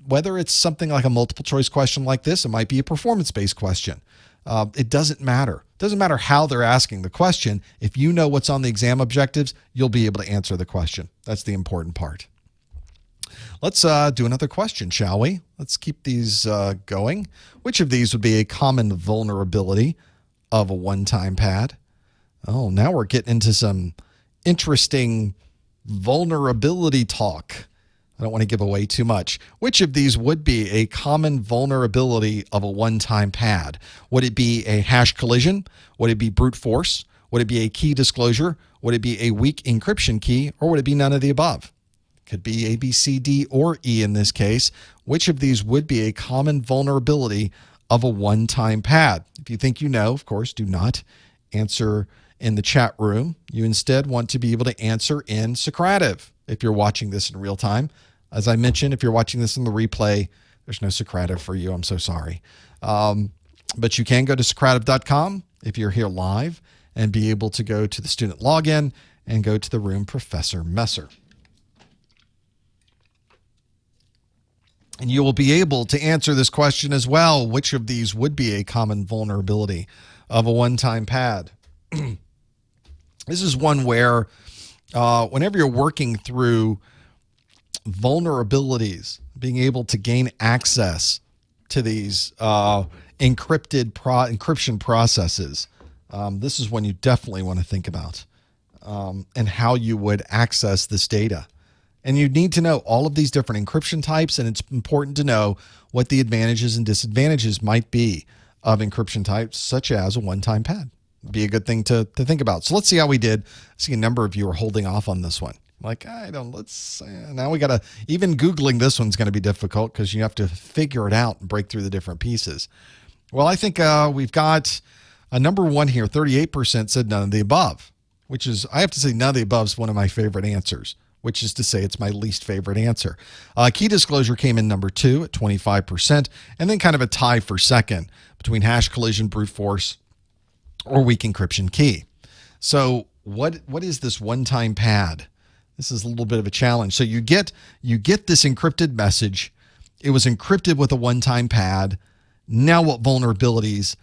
Whether it's something like a multiple choice question like this, it might be a performance-based question. It doesn't matter. It doesn't matter how they're asking the question. If you know what's on the exam objectives, you'll be able to answer the question. That's the important part. Let's do another question, shall we? Let's keep these going. Which of these would be a common vulnerability of a one-time pad? Oh, now we're getting into some interesting vulnerability talk. I don't want to give away too much. Which of these would be a common vulnerability of a one-time pad? Would it be a hash collision? Would it be brute force? Would it be a key disclosure? Would it be a weak encryption key? Or would it be none of the above? Could be A, B, C, D, or E in this case. Which of these would be a common vulnerability of a one-time pad? If you think you know, of course, do not answer in the chat room. You instead want to be able to answer in Socrative if you're watching this in real time. As I mentioned, if you're watching this in the replay, there's no Socrative for you. I'm so sorry. But you can go to Socrative.com if you're here live and be able to go to the student login and go to the room Professor Messer. And you will be able to answer this question as well. Which of these would be a common vulnerability of a one-time pad? This is one where whenever you're working through vulnerabilities, being able to gain access to these encryption processes, this is one you definitely want to think about and how you would access this data. And you need to know all of these different encryption types, and it's important to know what the advantages and disadvantages might be of encryption types, such as a one-time pad. Be a good thing to think about. So let's see how we did. I see a number of you are holding off on this one. Like, now we got to, even Googling this one's going to be difficult because you have to figure it out and break through the different pieces. Well, I think we've got a number one here. 38% said none of the above, which is, I have to say, none of the above is one of my favorite answers, which is to say it's my least favorite answer. Key disclosure came in number two at 25%, and then kind of a tie for second between hash collision, brute force, or weak encryption key. So what is this one-time pad? This is a little bit of a challenge. So you get this encrypted message. It was encrypted with a one-time pad. Now what vulnerabilities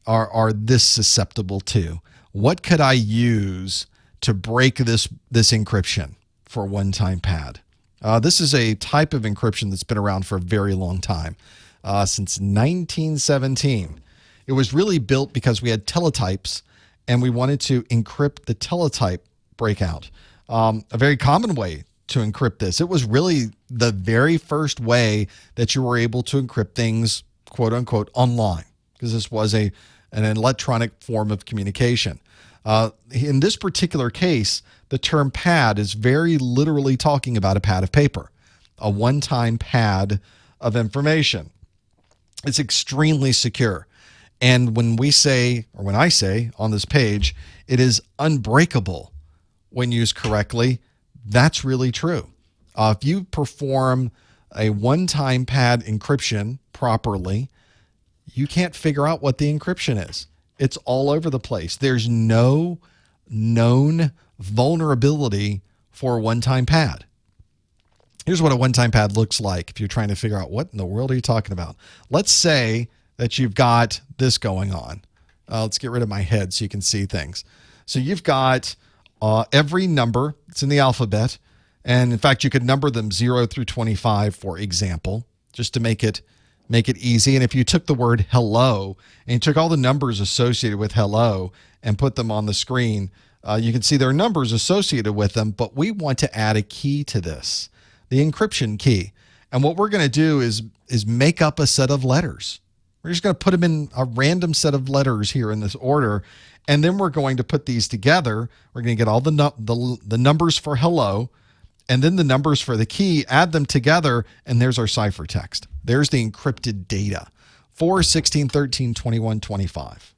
are this susceptible to? What could I use to break this encryption for a one-time pad? This is a type of encryption that's been around for a very long time, since 1917. It was really built because we had teletypes and we wanted to encrypt the teletype breakout. A very common way to encrypt this. It was really the very first way that you were able to encrypt things, quote unquote, online, because this was an electronic form of communication. In this particular case, the term pad is very literally talking about a pad of paper, a one-time pad of information. It's extremely secure. And when I say on this page, it is unbreakable when used correctly, that's really true. If you perform a one-time pad encryption properly, you can't figure out what the encryption is. It's all over the place. There's no known vulnerability for a one-time pad. Here's what a one-time pad looks like if you're trying to figure out what in the world are you talking about. Let's say that you've got this going on. Let's get rid of my head so you can see things. So you've got every number. It's in the alphabet. And in fact, you could number them 0 through 25, for example, just to make it easy. And if you took the word hello and you took all the numbers associated with hello and put them on the screen, you can see there are numbers associated with them, but we want to add a key to this, the encryption key. And what we're going to do is make up a set of letters. We're just going to put them in a random set of letters here in this order, and then we're going to put these together. We're going to get all the numbers for hello, and then the numbers for the key, add them together, and there's our ciphertext. There's the encrypted data. 4, 16, 13, 21, 25.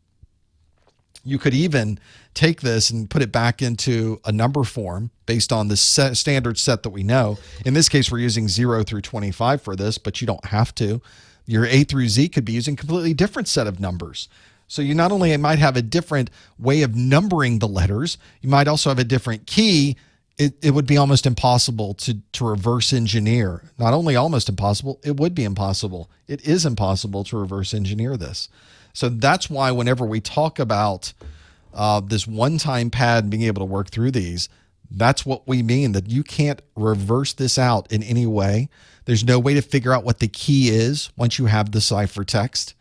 You could even take this and put it back into a number form based on the standard set that we know. In this case, we're using 0 through 25 for this, but you don't have to. Your A through Z could be using a completely different set of numbers. So you not only might have a different way of numbering the letters, you might also have a different key it would be almost impossible to reverse engineer. Not only almost impossible, it would be impossible. It is impossible to reverse engineer this. So that's why whenever we talk about this one-time pad being able to work through these, that's what we mean, that you can't reverse this out in any way. There's no way to figure out what the key is once you have the ciphertext.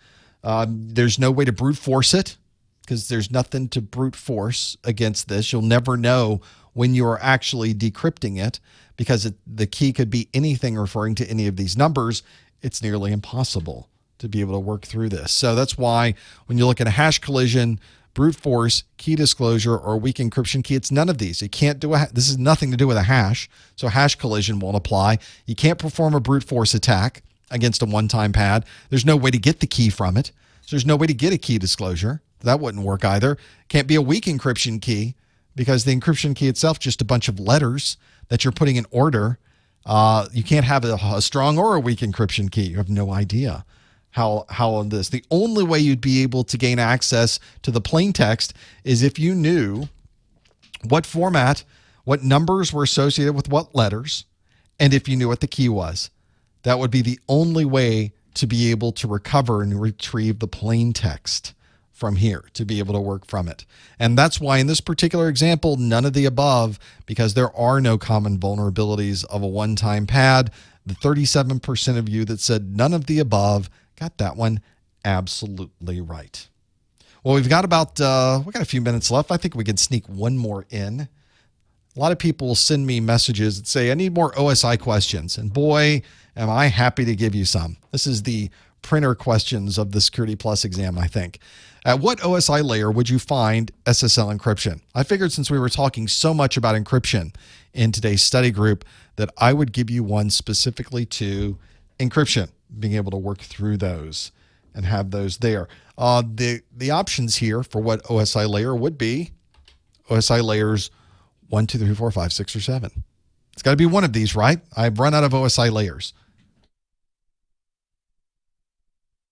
There's no way to brute force it because there's nothing to brute force against this. You'll never know when you are actually decrypting it because the key could be anything referring to any of these numbers. It's nearly impossible to be able to work through this. So that's why when you look at a hash collision, brute force, key disclosure, or weak encryption key, it's none of these. You can't do this is nothing to do with a hash, so hash collision won't apply. You can't perform a brute force attack against a one-time pad. There's no way to get the key from it. So there's no way to get a key disclosure. That wouldn't work either. Can't be a weak encryption key because the encryption key itself is just a bunch of letters that you're putting in order. You can't have a strong or a weak encryption key. You have no idea how on this. The only way you'd be able to gain access to the plain text is if you knew what format, what numbers were associated with what letters, and if you knew what the key was. That would be the only way to be able to recover and retrieve the plain text from here, to be able to work from it. And that's why in this particular example, none of the above, because there are no common vulnerabilities of a one-time pad. The 37% of you that said none of the above got that one absolutely right. Well, we've got a few minutes left. I think we can sneak one more in. A lot of people will send me messages that say, I need more OSI questions. And boy, am I happy to give you some. This is the printer questions of the Security Plus exam, I think. At what OSI layer would you find SSL encryption? I figured since we were talking so much about encryption in today's study group that I would give you one specifically to encryption, being able to work through those and have those there. The options here for what OSI layer would be OSI layers 1, 2, 3, 4, 5, 6, or 7. It's got to be one of these, right? I've run out of OSI layers.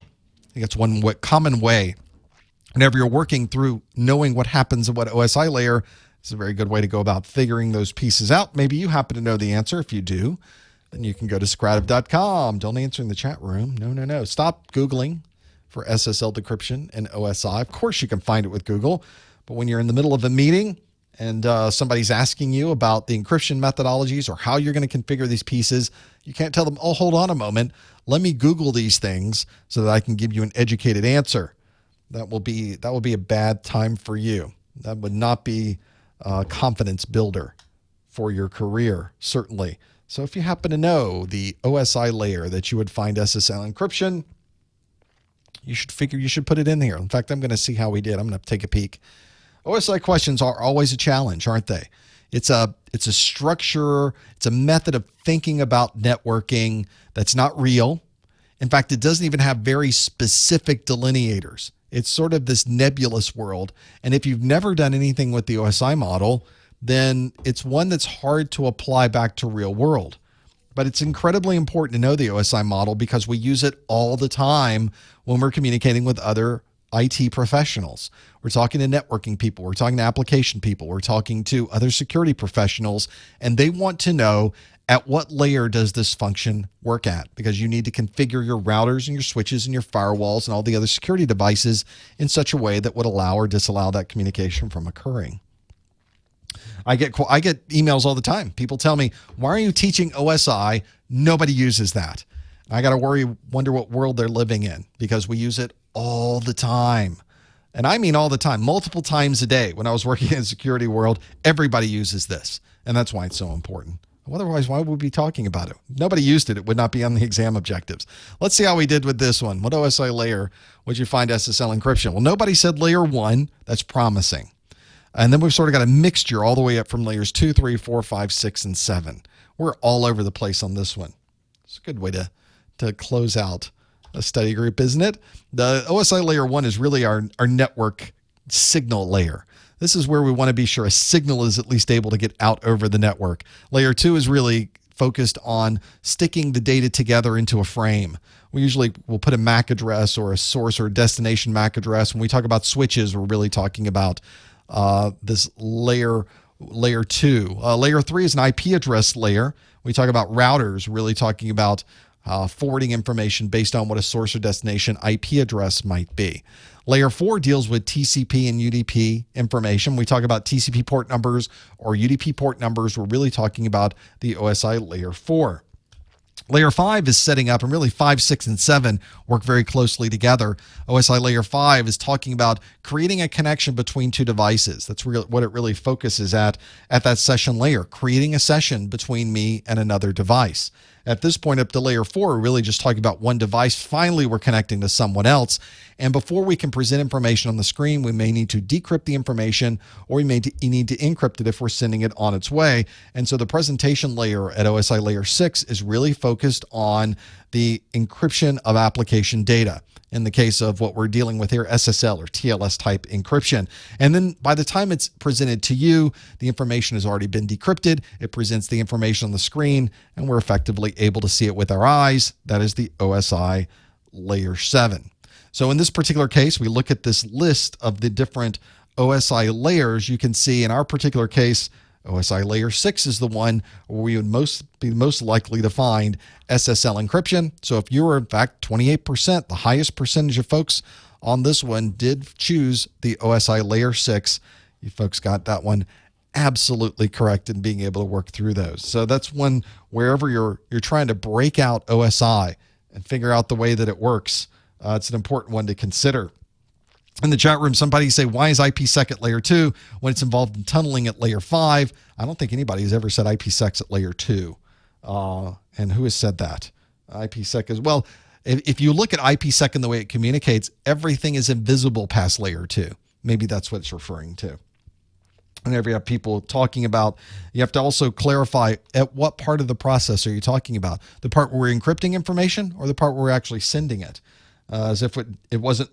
I think that's one common way. Whenever you're working through knowing what happens at what OSI layer, it's a very good way to go about figuring those pieces out. Maybe you happen to know the answer. If you do, then you can go to Socrative.com. Don't answer in the chat room. No. Stop Googling for SSL decryption and OSI. Of course, you can find it with Google. But when you're in the middle of a meeting and somebody's asking you about the encryption methodologies or how you're going to configure these pieces, you can't tell them, oh, hold on a moment. Let me Google these things so that I can give you an educated answer. That will be a bad time for you. That would not be a confidence builder for your career, certainly. So if you happen to know the OSI layer that you would find SSL encryption, you should put it in here. In fact, I'm going to see how we did. I'm going to take a peek. OSI questions are always a challenge, aren't they? It's a structure, it's a method of thinking about networking that's not real. In fact, it doesn't even have very specific delineators. It's sort of this nebulous world. And if you've never done anything with the OSI model, then it's one that's hard to apply back to real world. But it's incredibly important to know the OSI model because we use it all the time when we're communicating with other IT professionals. We're talking to networking people. We're talking to application people. We're talking to other security professionals, and they want to know at what layer does this function work at, because you need to configure your routers and your switches and your firewalls and all the other security devices in such a way that would allow or disallow that communication from occurring. I get emails all the time. People tell me, why are you teaching OSI? Nobody uses that. I got to wonder what world they're living in, because we use it all the time. And I mean all the time, multiple times a day. When I was working in the security world, everybody uses this. And that's why it's so important. Otherwise, why would we be talking about it? If nobody used it, it would not be on the exam objectives. Let's see how we did with this one. What OSI layer would you find SSL encryption? Well, nobody said layer 1. That's promising. And then we've sort of got a mixture all the way up from layers 2, 3, 4, 5, 6, and 7. We're all over the place on this one. It's a good way to close out a study group, isn't it? The OSI layer 1 is really our network signal layer. This is where we want to be sure a signal is at least able to get out over the network. Layer 2 is really focused on sticking the data together into a frame. We usually will put a MAC address or a source or a destination MAC address. When we talk about switches, we're really talking about this layer layer 2. Layer 3 is an IP address layer. We talk about routers, really talking about forwarding information based on what a source or destination IP address might be. Layer 4 deals with TCP and UDP information. We talk about TCP port numbers or UDP port numbers. We're really talking about the OSI layer 4. Layer 5 is setting up, and really 5, 6, and 7 work very closely together. OSI Layer 5 is talking about creating a connection between two devices. That's what it really focuses at that session layer, creating a session between me and another device. At this point up to Layer 4, we're really just talking about one device. Finally, we're connecting to someone else. And before we can present information on the screen, we may need to decrypt the information, or we may need to encrypt it if we're sending it on its way. And so the presentation layer at OSI Layer 6 is really focused on the encryption of application data. In the case of what we're dealing with here, SSL or TLS type encryption. And then by the time it's presented to you, the information has already been decrypted. It presents the information on the screen, and we're effectively able to see it with our eyes. That is the OSI Layer 7. So in this particular case, we look at this list of the different OSI layers. You can see in our particular case, OSI Layer 6 is the one where we would be most likely to find SSL encryption. So if you were, in fact, 28%, the highest percentage of folks on this one did choose the OSI Layer 6. You folks got that one absolutely correct in being able to work through those. So that's one, wherever you're trying to break out OSI and figure out the way that it works, it's an important one to consider. In the chat room, somebody say, why is IPsec at Layer 2 when it's involved in tunneling at Layer 5? I don't think anybody has ever said IPsec at Layer 2. And who has said that? IPsec is, well, if you look at IPsec and the way it communicates, everything is invisible past Layer 2. Maybe that's what it's referring to. Whenever you have people talking about, you have to also clarify at what part of the process are you talking about? The part where we're encrypting information or the part where we're actually sending it? As if it wasn't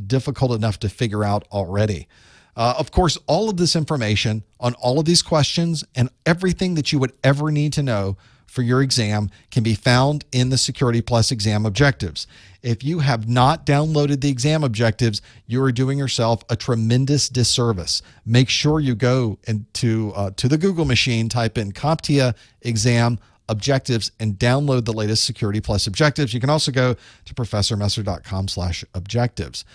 difficult enough to figure out already. Of course, all of this information on all of these questions and everything that you would ever need to know for your exam can be found in the Security Plus exam objectives. If you have not downloaded the exam objectives, you are doing yourself a tremendous disservice. Make sure you go into to the Google machine, type in CompTIA exam objectives, and download the latest Security Plus objectives. You can also go to professormesser.com/objectives.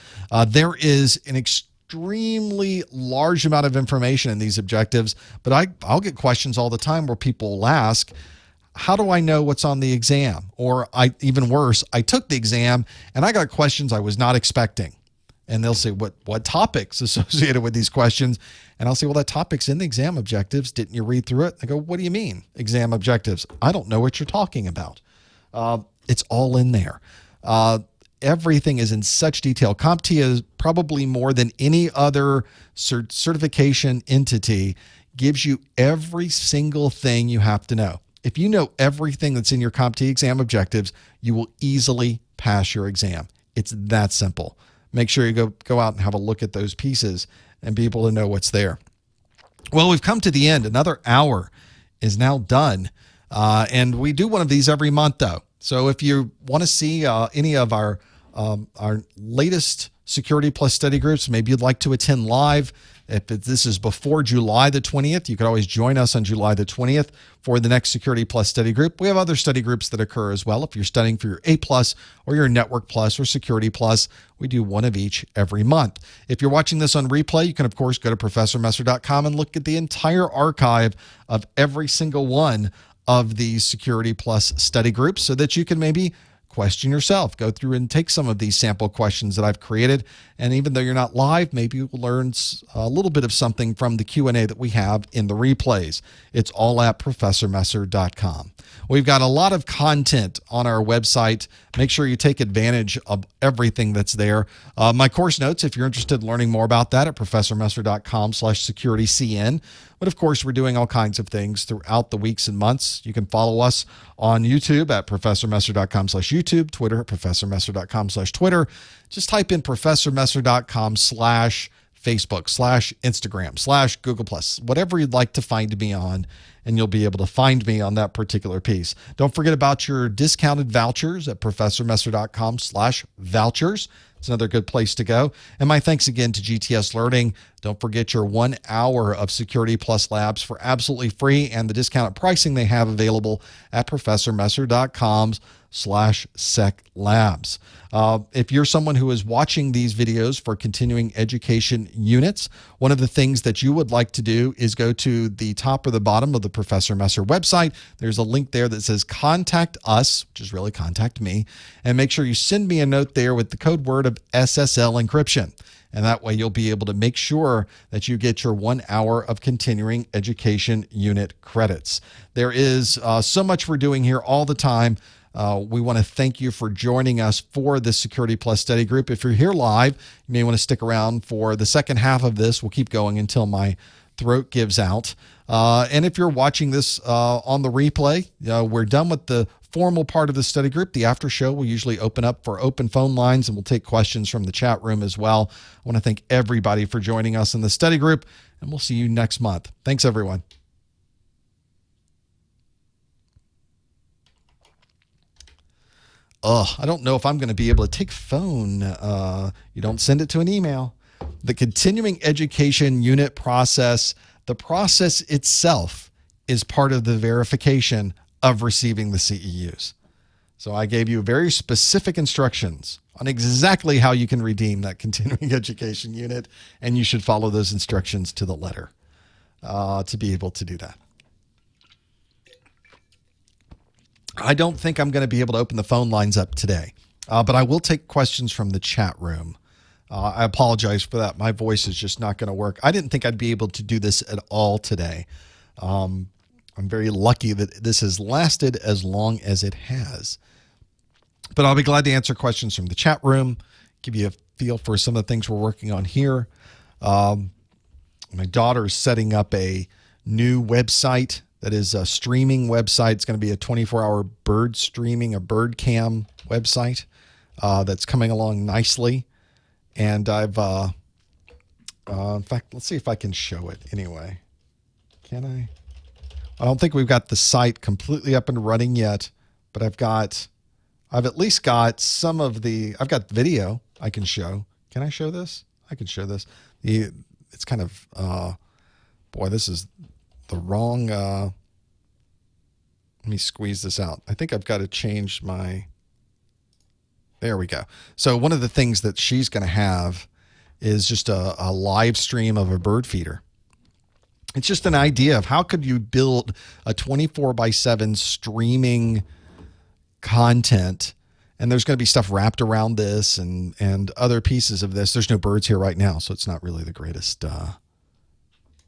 There is an extremely large amount of information in these objectives, but I'll get questions all the time where people will ask, how do I know what's on the exam? Or even worse, I took the exam and I got questions I was not expecting. And they'll say, what topics associated with these questions? And I'll say, well, that topic's in the exam objectives. Didn't you read through it? They go, what do you mean, exam objectives? I don't know what you're talking about. It's all in there. Everything is in such detail. CompTIA is probably more than any other certification entity gives you every single thing you have to know. If you know everything that's in your CompTIA exam objectives, you will easily pass your exam. It's that simple. Make sure you go out and have a look at those pieces and be able to know what's there. Well, we've come to the end. Another hour is now done. And we do one of these every month, though. So if you want to see any of our latest Security Plus study groups, maybe you'd like to attend live. If this is before July the 20th, you could always join us on July the 20th for the next Security Plus study group. We have other study groups that occur as well. If you're studying for your A Plus or your Network Plus or Security Plus, we do one of each every month. If you're watching this on replay, you can, of course, go to professormesser.com and look at the entire archive of every single one of these Security Plus study groups so that you can maybe question yourself, go through and take some of these sample questions that I've created. And even though you're not live, maybe you'll learn a little bit of something from the Q&A that we have in the replays. It's all at professormesser.com. We've got a lot of content on our website. Make sure you take advantage of everything that's there. My course notes, if you're interested in learning more about that, at professormesser.com/securitycn. But of course, we're doing all kinds of things throughout the weeks and months. You can follow us on YouTube at professormesser.com/YouTube, Twitter at professormesser.com/Twitter. Just type in professormesser.com/Facebook/Instagram/Google+, whatever you'd like to find me on, and you'll be able to find me on that particular piece. Don't forget about your discounted vouchers at professormesser.com/vouchers. It's another good place to go. And my thanks again to GTS Learning. Don't forget your 1 hour of Security Plus Labs for absolutely free and the discounted pricing they have available at professormesser.com/seclabs. If you're someone who is watching these videos for continuing education units, one of the things that you would like to do is go to the top or the bottom of the Professor Messer website. There's a link there that says contact us, which is really contact me, and make sure you send me a note there with the code word of SSL encryption. And that way you'll be able to make sure that you get your 1 hour of continuing education unit credits. There is so much we're doing here all the time. We want to thank you for joining us for this Security Plus study group. If you're here live, you may want to stick around for the second half of this. We'll keep going until my throat gives out. And if you're watching this on the replay, we're done with the formal part of the study group. The after show will usually open up for open phone lines, and we'll take questions from the chat room as well. I want to thank everybody for joining us in the study group, and we'll see you next month. Thanks, everyone. I don't know if I'm going to be able to take phone. You don't send it to an email. The continuing education unit process, the process itself is part of the verification of receiving the CEUs. So I gave you very specific instructions on exactly how you can redeem that continuing education unit, and you should follow those instructions to the letter to be able to do that. I don't think I'm going to be able to open the phone lines up today, but I will take questions from the chat room. I apologize for that. My voice is just not going to work. I didn't think I'd be able to do this at all today. I'm very lucky that this has lasted as long as it has. But I'll be glad to answer questions from the chat room, give you a feel for some of the things we're working on here. My daughter's setting up a new website that is a streaming website. It's going to be a 24-hour bird streaming, a bird cam website that's coming along nicely. And I've, in fact, let's see if I can show it anyway. Can I? I don't think we've got the site completely up and running yet, but I've at least got some of I've got video I can show. Can I show this? I can show this. It's kind of, boy, this is the wrong, let me squeeze this out. I think I've got to change there we go. So one of the things that she's going to have is just a live stream of a bird feeder. It's just an idea of how could you build a 24/7 streaming content, and there's going to be stuff wrapped around this and other pieces of this. There's no birds here right now, so it's not really the greatest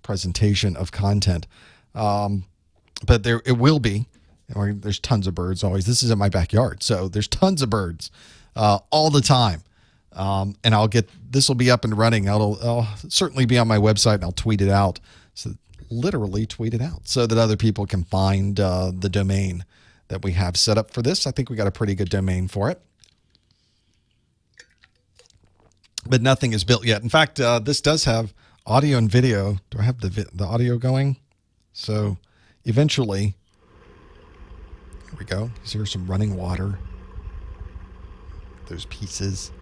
presentation of content, but it will be. There's tons of birds always. This is in my backyard, so there's tons of birds all the time. And this will be up and running. I'll certainly be on my website, and I'll tweet it out. So literally tweet it out so that other people can find the domain that we have set up for this. I think we got a pretty good domain for it, but nothing is built yet. In fact, this does have audio and video. Do I have the audio going? So eventually, here we go. Here's some running water. Those pieces.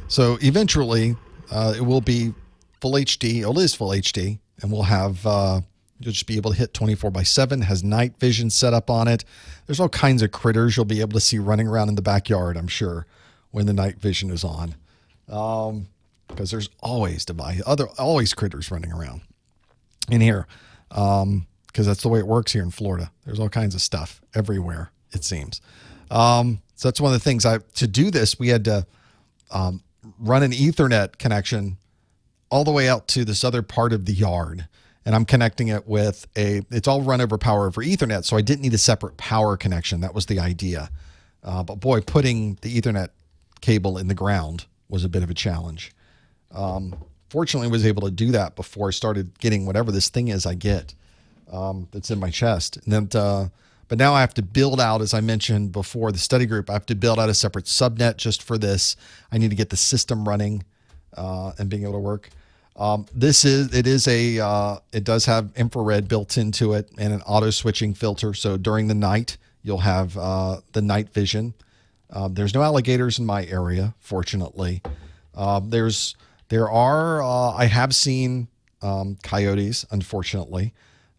So eventually, it will be full HD. It is full HD, and we'll have you'll just be able to hit 24/7. Has night vision set up on it. There's all kinds of critters you'll be able to see running around in the backyard, I'm sure, when the night vision is on, because there's always always critters running around in here, because that's the way it works here in Florida. There's all kinds of stuff everywhere, it seems. So that's one of the things. To do this, we had to run an Ethernet connection all the way out to this other part of the yard. And I'm connecting it with it's all run over power over Ethernet, so I didn't need a separate power connection. That was the idea. But boy, putting the Ethernet cable in the ground was a bit of a challenge. Fortunately, I was able to do that before I started getting whatever this thing is I get that's in my chest. And then, but now I have to build out, as I mentioned before, the study group. I have to build out a separate subnet just for this. I need to get the system running and being able to work. It does have infrared built into it and an auto switching filter. So during the night, you'll have the night vision. There's no alligators in my area, fortunately. I have seen coyotes, unfortunately.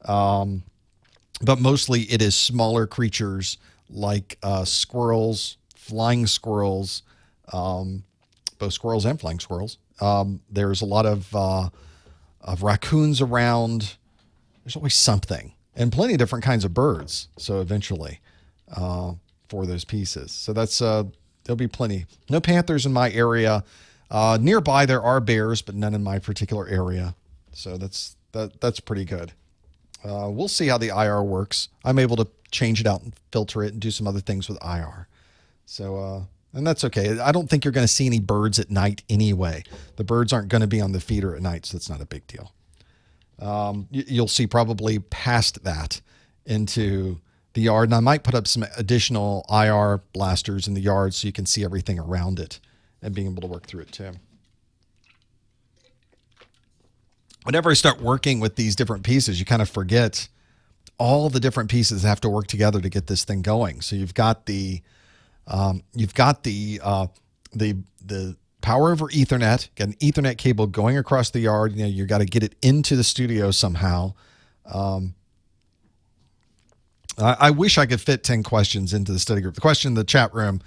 But mostly it is smaller creatures like squirrels, flying squirrels, both squirrels and flying squirrels. There's a lot of raccoons around. There's always something, and plenty of different kinds of birds. So eventually, for those pieces. So there'll be plenty. No panthers in my area. Nearby there are bears, but none in my particular area. So that's pretty good. We'll see how the IR works. I'm able to change it out and filter it and do some other things with IR. So, and that's okay. I don't think you're going to see any birds at night anyway. The birds aren't going to be on the feeder at night, so it's not a big deal. You'll see probably past that into the yard. And I might put up some additional IR blasters in the yard so you can see everything around it and being able to work through it too. Whenever I start working with these different pieces, you kind of forget all the different pieces have to work together to get this thing going. So you've got the power over Ethernet, got an Ethernet cable going across the yard. You know, you got to get it into the studio somehow. I wish I could fit 10 questions into the study group. The question in the chat room,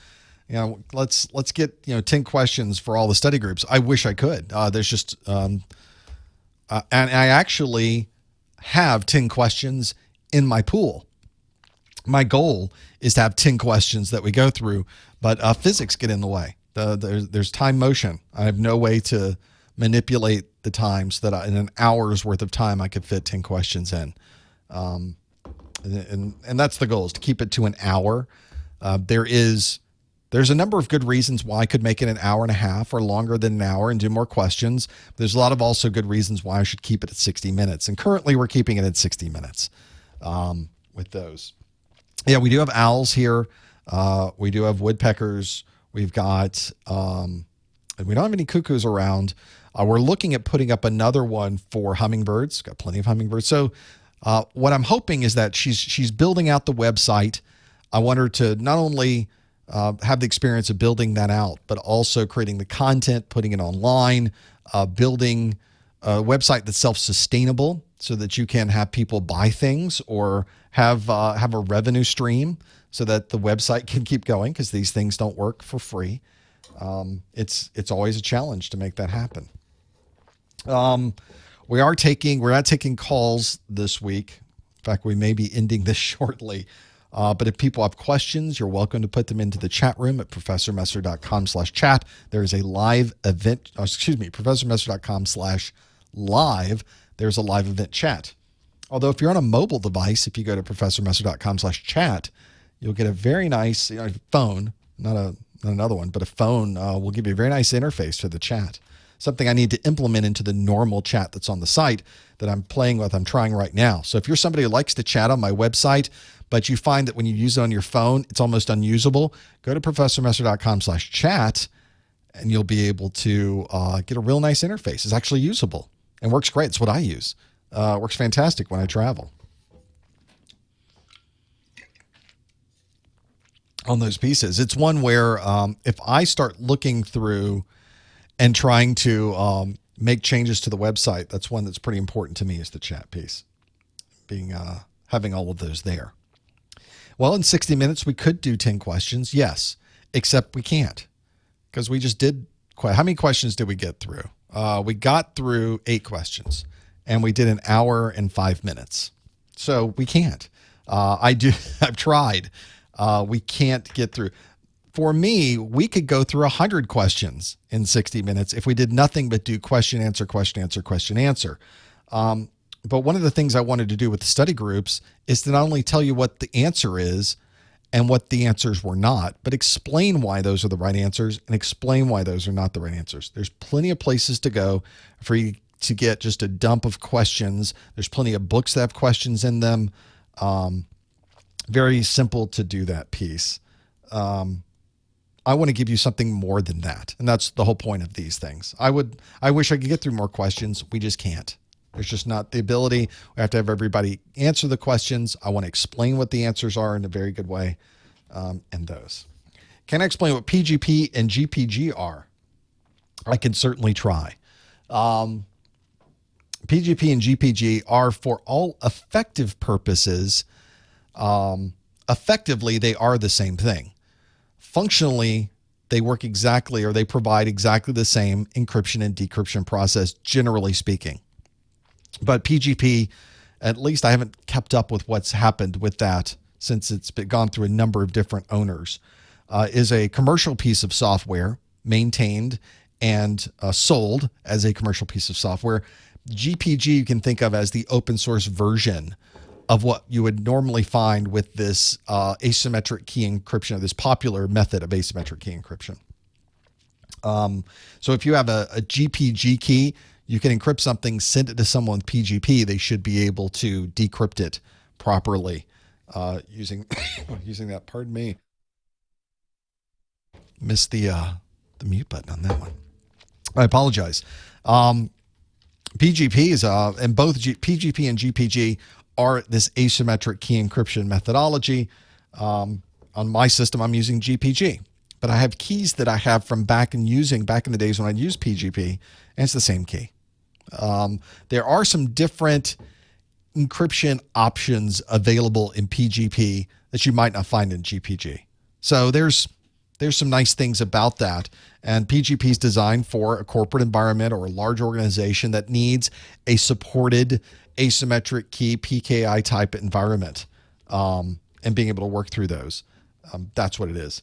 you know, let's get 10 questions for all the study groups. I wish I could. There's just and I actually have 10 questions in my pool. My goal is to have 10 questions that we go through, but physics get in the way. There's time motion. I have no way to manipulate the time so that in an hour's worth of time I could fit 10 questions in. And that's the goal, is to keep it to an hour. There's a number of good reasons why I could make it an hour and a half or longer than an hour and do more questions. There's a lot of also good reasons why I should keep it at 60 minutes. And currently we're keeping it at 60 minutes with those. Yeah, we do have owls here. We do have woodpeckers. We've got, we don't have any cuckoos around. We're looking at putting up another one for hummingbirds. Got plenty of hummingbirds. So what I'm hoping is that she's building out the website. I want her to not only have the experience of building that out, but also creating the content, putting it online, building a website that's self-sustainable so that you can have people buy things or have a revenue stream so that the website can keep going, because these things don't work for free. It's always a challenge to make that happen. We're not taking calls this week. In fact, we may be ending this shortly. But if people have questions, you're welcome to put them into the chat room at professormesser.com/chat. There is a live event, professormesser.com/live. There's a live event chat. Although if you're on a mobile device, if you go to professormesser.com/chat, you'll get a very nice phone, not another one, but a phone will give you a very nice interface for the chat. Something I need to implement into the normal chat that's on the site that I'm playing with, I'm trying right now. So if you're somebody who likes to chat on my website, but you find that when you use it on your phone, it's almost unusable, go to professormesser.com/chat and you'll be able to get a real nice interface. It's actually usable and works great. It's what I use. It works fantastic when I travel. On those pieces, it's one where if I start looking through and trying to make changes to the website, that's one that's pretty important to me, is the chat piece, having all of those there. Well, in 60 minutes, we could do 10 questions, yes, except we can't, because we just did how many questions did we get through? We got through 8 questions, and we did an hour and 5 minutes. So we can't. I've tried. We can't get through. For me, we could go through 100 questions in 60 minutes if we did nothing but do question, answer, question, answer, question, answer. But one of the things I wanted to do with the study groups is to not only tell you what the answer is and what the answers were not, but explain why those are the right answers and explain why those are not the right answers. There's plenty of places to go for you to get just a dump of questions. There's plenty of books that have questions in them. Very simple to do that piece. I want to give you something more than that. And that's the whole point of these things. I wish I could get through more questions. We just can't. There's just not the ability. We have to have everybody answer the questions. I want to explain what the answers are in a very good way. And those. Can I explain what PGP and GPG are? I can certainly try. PGP and GPG are, for all effective purposes, effectively, they are the same thing. Functionally, they work exactly, or they provide exactly the same encryption and decryption process, generally speaking. But PGP, at least I haven't kept up with what's happened with that since it's gone through a number of different owners, is a commercial piece of software maintained and sold as a commercial piece of software. GPG you can think of as the open source version of what you would normally find with this asymmetric key encryption, or this popular method of asymmetric key encryption. So if you have a GPG key, you can encrypt something, send it to someone with PGP. They should be able to decrypt it properly using that. Pardon me. Missed the mute button on that one. I apologize. PGP is and both PGP and GPG are this asymmetric key encryption methodology. On my system, I'm using GPG, but I have keys that I have from back in the days when I'd use PGP, and it's the same key. There are some different encryption options available in PGP that you might not find in GPG. So there's some nice things about that. And PGP is designed for a corporate environment or a large organization that needs a supported asymmetric key PKI type environment, and being able to work through those. That's what it is.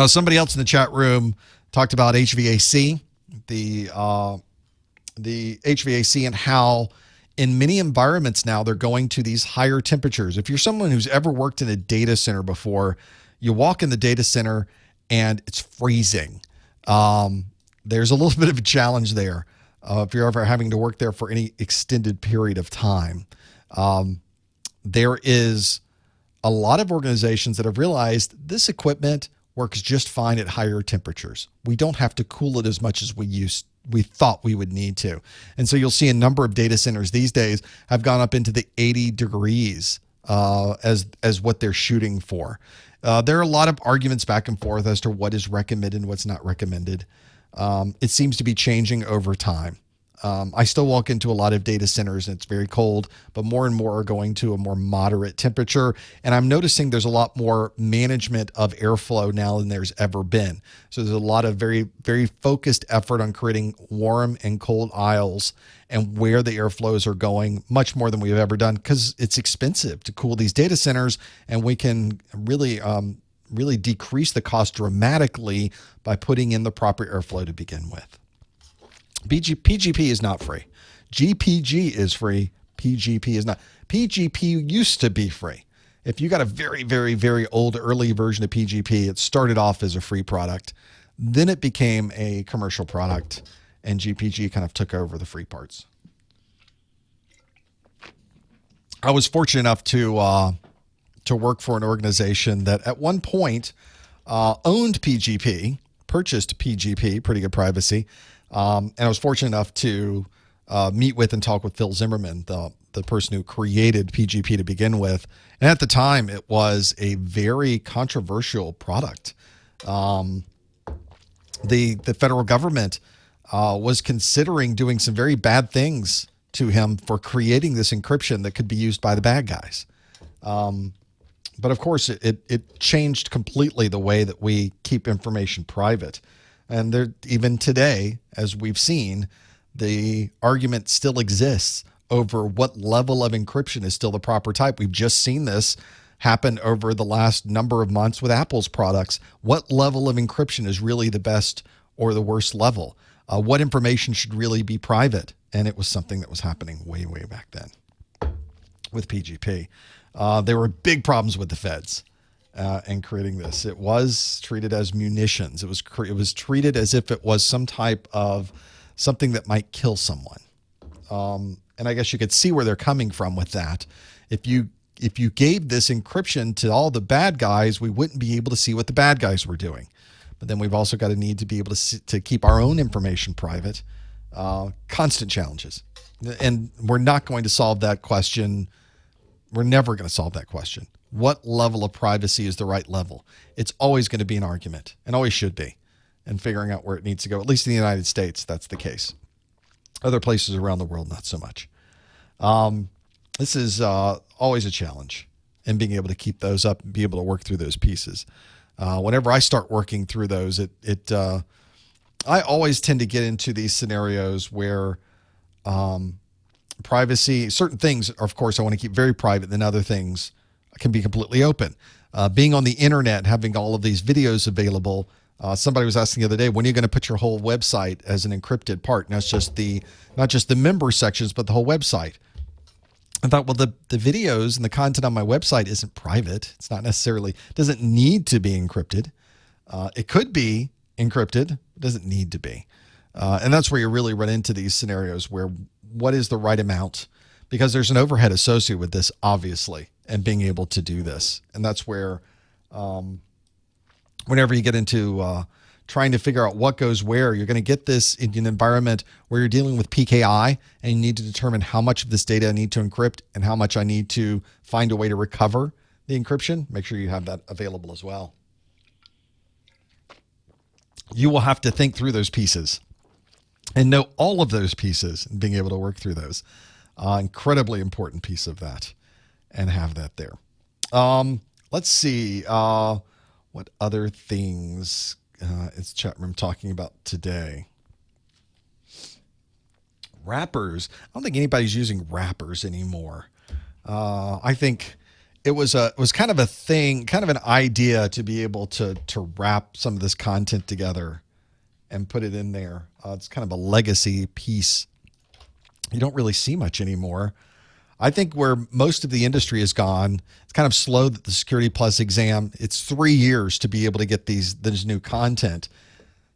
Somebody else in the chat room talked about HVAC, the HVAC, and how in many environments now they're going to these higher temperatures. If you're someone who's ever worked in a data center before, you walk in the data center and it's freezing. There's a little bit of a challenge there if you're ever having to work there for any extended period of time. There is a lot of organizations that have realized this equipment works just fine at higher temperatures. We don't have to cool it as much as we thought we would need to. And so you'll see a number of data centers these days have gone up into the 80 degrees as what they're shooting for. There are a lot of arguments back and forth as to what is recommended and what's not recommended. It seems to be changing over time. I still walk into a lot of data centers and it's very cold, but more and more are going to a more moderate temperature. And I'm noticing there's a lot more management of airflow now than there's ever been. So there's a lot of very, very focused effort on creating warm and cold aisles and where the airflows are going, much more than we've ever done, because it's expensive to cool these data centers, and we can really decrease the cost dramatically by putting in the proper airflow to begin with. PGP is not free. GPG is free. PGP is not. PGP used to be free. If you got a very, very, very old early version of PGP, it started off as a free product. Then it became a commercial product, and GPG kind of took over the free parts. I was fortunate enough to work for an organization that at one point owned PGP, purchased PGP, pretty good privacy. And I was fortunate enough to meet with and talk with Phil Zimmerman, the person who created PGP to begin with. And at the time, it was a very controversial product. The federal government was considering doing some very bad things to him for creating this encryption that could be used by the bad guys. But of course, it changed completely the way that we keep information private. And there, even today, as we've seen, the argument still exists over what level of encryption is still the proper type. We've just seen this happen over the last number of months with Apple's products. What level of encryption is really the best or the worst level? What information should really be private? And it was something that was happening way, way back then with PGP. There were big problems with the feds. And creating this, it was treated as munitions. It was treated as if it was some type of something that might kill someone. And I guess you could see where they're coming from with that. If you if you gave this encryption to all the bad guys, we wouldn't be able to see what the bad guys were doing. But then we've also got a need to be able to keep our own information private. Constant challenges. And we're not going to solve that question. We're never going to solve that question. What level of privacy is the right level? It's always going to be an argument, and always should be, and figuring out where it needs to go. At least in the United States, that's the case. Other places around the world, not so much. This is always a challenge, and being able to keep those up and be able to work through those pieces. Whenever I start working through those, I always tend to get into these scenarios where privacy, certain things, of course, I want to keep very private, then other things can be completely open. Being on the internet, having all of these videos available. Somebody was asking the other day, when are you going to put your whole website as an encrypted part? And that's just not just the member sections, but the whole website. I thought, well, the videos and the content on my website isn't private. It's not necessarily, doesn't need to be encrypted. It could be encrypted. It doesn't need to be. And that's where you really run into these scenarios where what is the right amount? Because there's an overhead associated with this, obviously, and being able to do this. And that's where whenever you get into trying to figure out what goes where, you're going to get this in an environment where you're dealing with PKI, and you need to determine how much of this data I need to encrypt and how much I need to find a way to recover the encryption. Make sure you have that available as well. You will have to think through those pieces and know all of those pieces and being able to work through those. Incredibly important piece of that, and have that there. Let's see. What other things is chat room talking about today? Wrappers. I don't think anybody's using wrappers anymore. I think it was kind of a thing, kind of an idea to be able to wrap some of this content together and put it in there. It's kind of a legacy piece. You don't really see much anymore. I think where most of the industry has gone, it's kind of slow that the Security Plus exam, it's 3 years to be able to get this new content.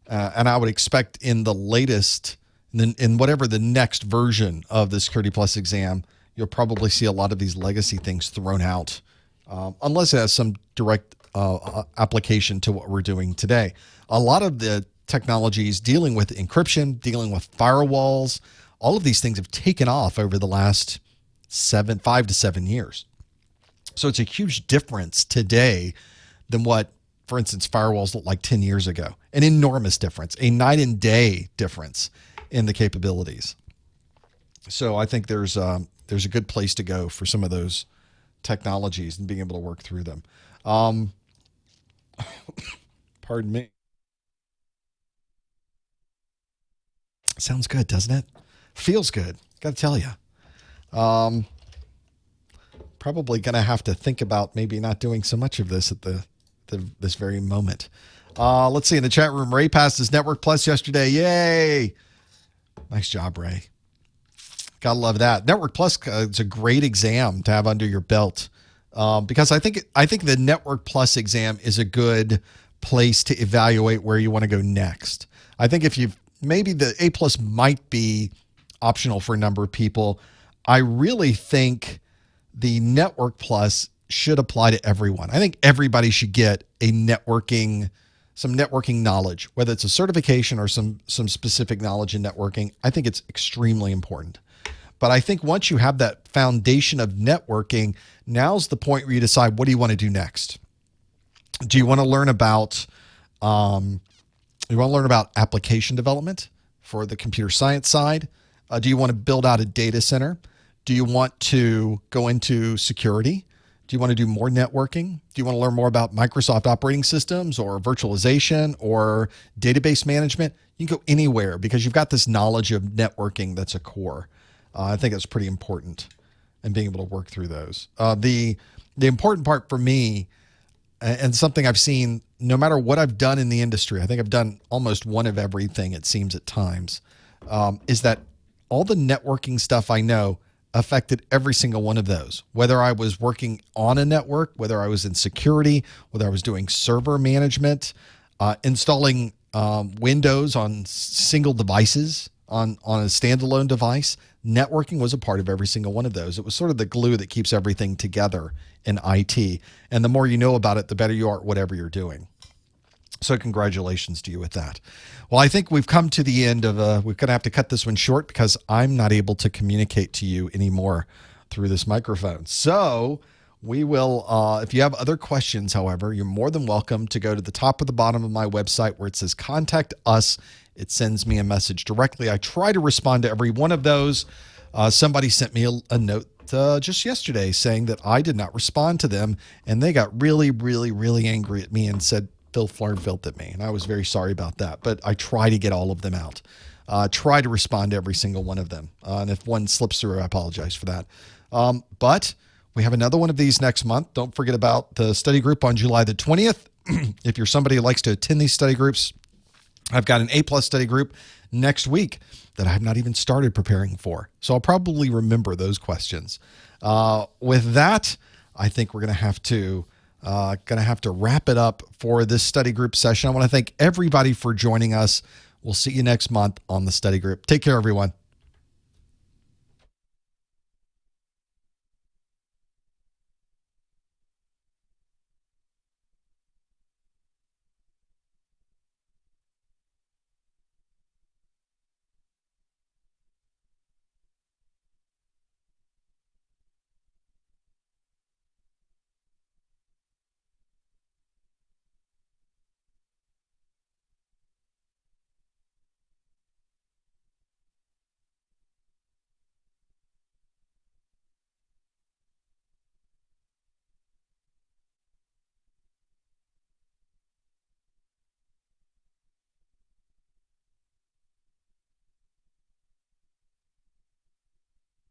And I would expect in the latest, in whatever the next version of the Security Plus exam, you'll probably see a lot of these legacy things thrown out, unless it has some direct application to what we're doing today. A lot of the technologies dealing with encryption, dealing with firewalls, all of these things have taken off over the last 5 to 7 years. So it's a huge difference today than what, for instance, firewalls looked like 10 years ago. An enormous difference, a night and day difference in the capabilities. So I think there's a good place to go for some of those technologies and being able to work through them. Pardon me. Sounds good, doesn't it? Feels good. Got to tell you. Probably going to have to think about maybe not doing so much of this at this very moment. Let's see in the chat room. Ray passed his Network Plus yesterday. Yay! Nice job, Ray. Gotta love that. Network Plus is a great exam to have under your belt, because I think the Network Plus exam is a good place to evaluate where you want to go next. I think maybe the A Plus might be optional for a number of people. I really think the Network Plus should apply to everyone. I think everybody should get some networking knowledge, whether it's a certification or some specific knowledge in networking. I think it's extremely important. But I think once you have that foundation of networking, now's the point where you decide, what do you want to do next? Do you want to learn about application development for the computer science side? Do you want to build out a data center? Do you want to go into security? Do you want to do more networking? Do you want to learn more about Microsoft operating systems or virtualization or database management? You can go anywhere because you've got this knowledge of networking that's a core. I think it's pretty important, and being able to work through those. The important part for me, and something I've seen no matter what I've done in the industry, I think I've done almost one of everything, it seems at times, is that all the networking stuff I know affected every single one of those. Whether I was working on a network, whether I was in security, whether I was doing server management, installing Windows on single devices on a standalone device, networking was a part of every single one of those. It was sort of the glue that keeps everything together in IT. And the more you know about it, the better you are at whatever you're doing. So congratulations to you with that. Well, I think we've come to the end of we're going to have to cut this one short because I'm not able to communicate to you anymore through this microphone. So we will, if you have other questions, however, you're more than welcome to go to the top or the bottom of my website where it says contact us. It sends me a message directly. I try to respond to every one of those. Somebody sent me a note just yesterday saying that I did not respond to them, and they got really, really, really angry at me and said, Phil Flarnfield at me. And I was very sorry about that, but I try to get all of them out. Try to respond to every single one of them. And if one slips through, I apologize for that. But we have another one of these next month. Don't forget about the study group on July the 20th. If you're somebody who likes to attend these study groups, I've got an A+ study group next week that I've not even started preparing for. So I'll probably remember those questions. With that, I think we're going to have to wrap it up for this study group session. I want to thank everybody for joining us. We'll see you next month on the study group. Take care, everyone.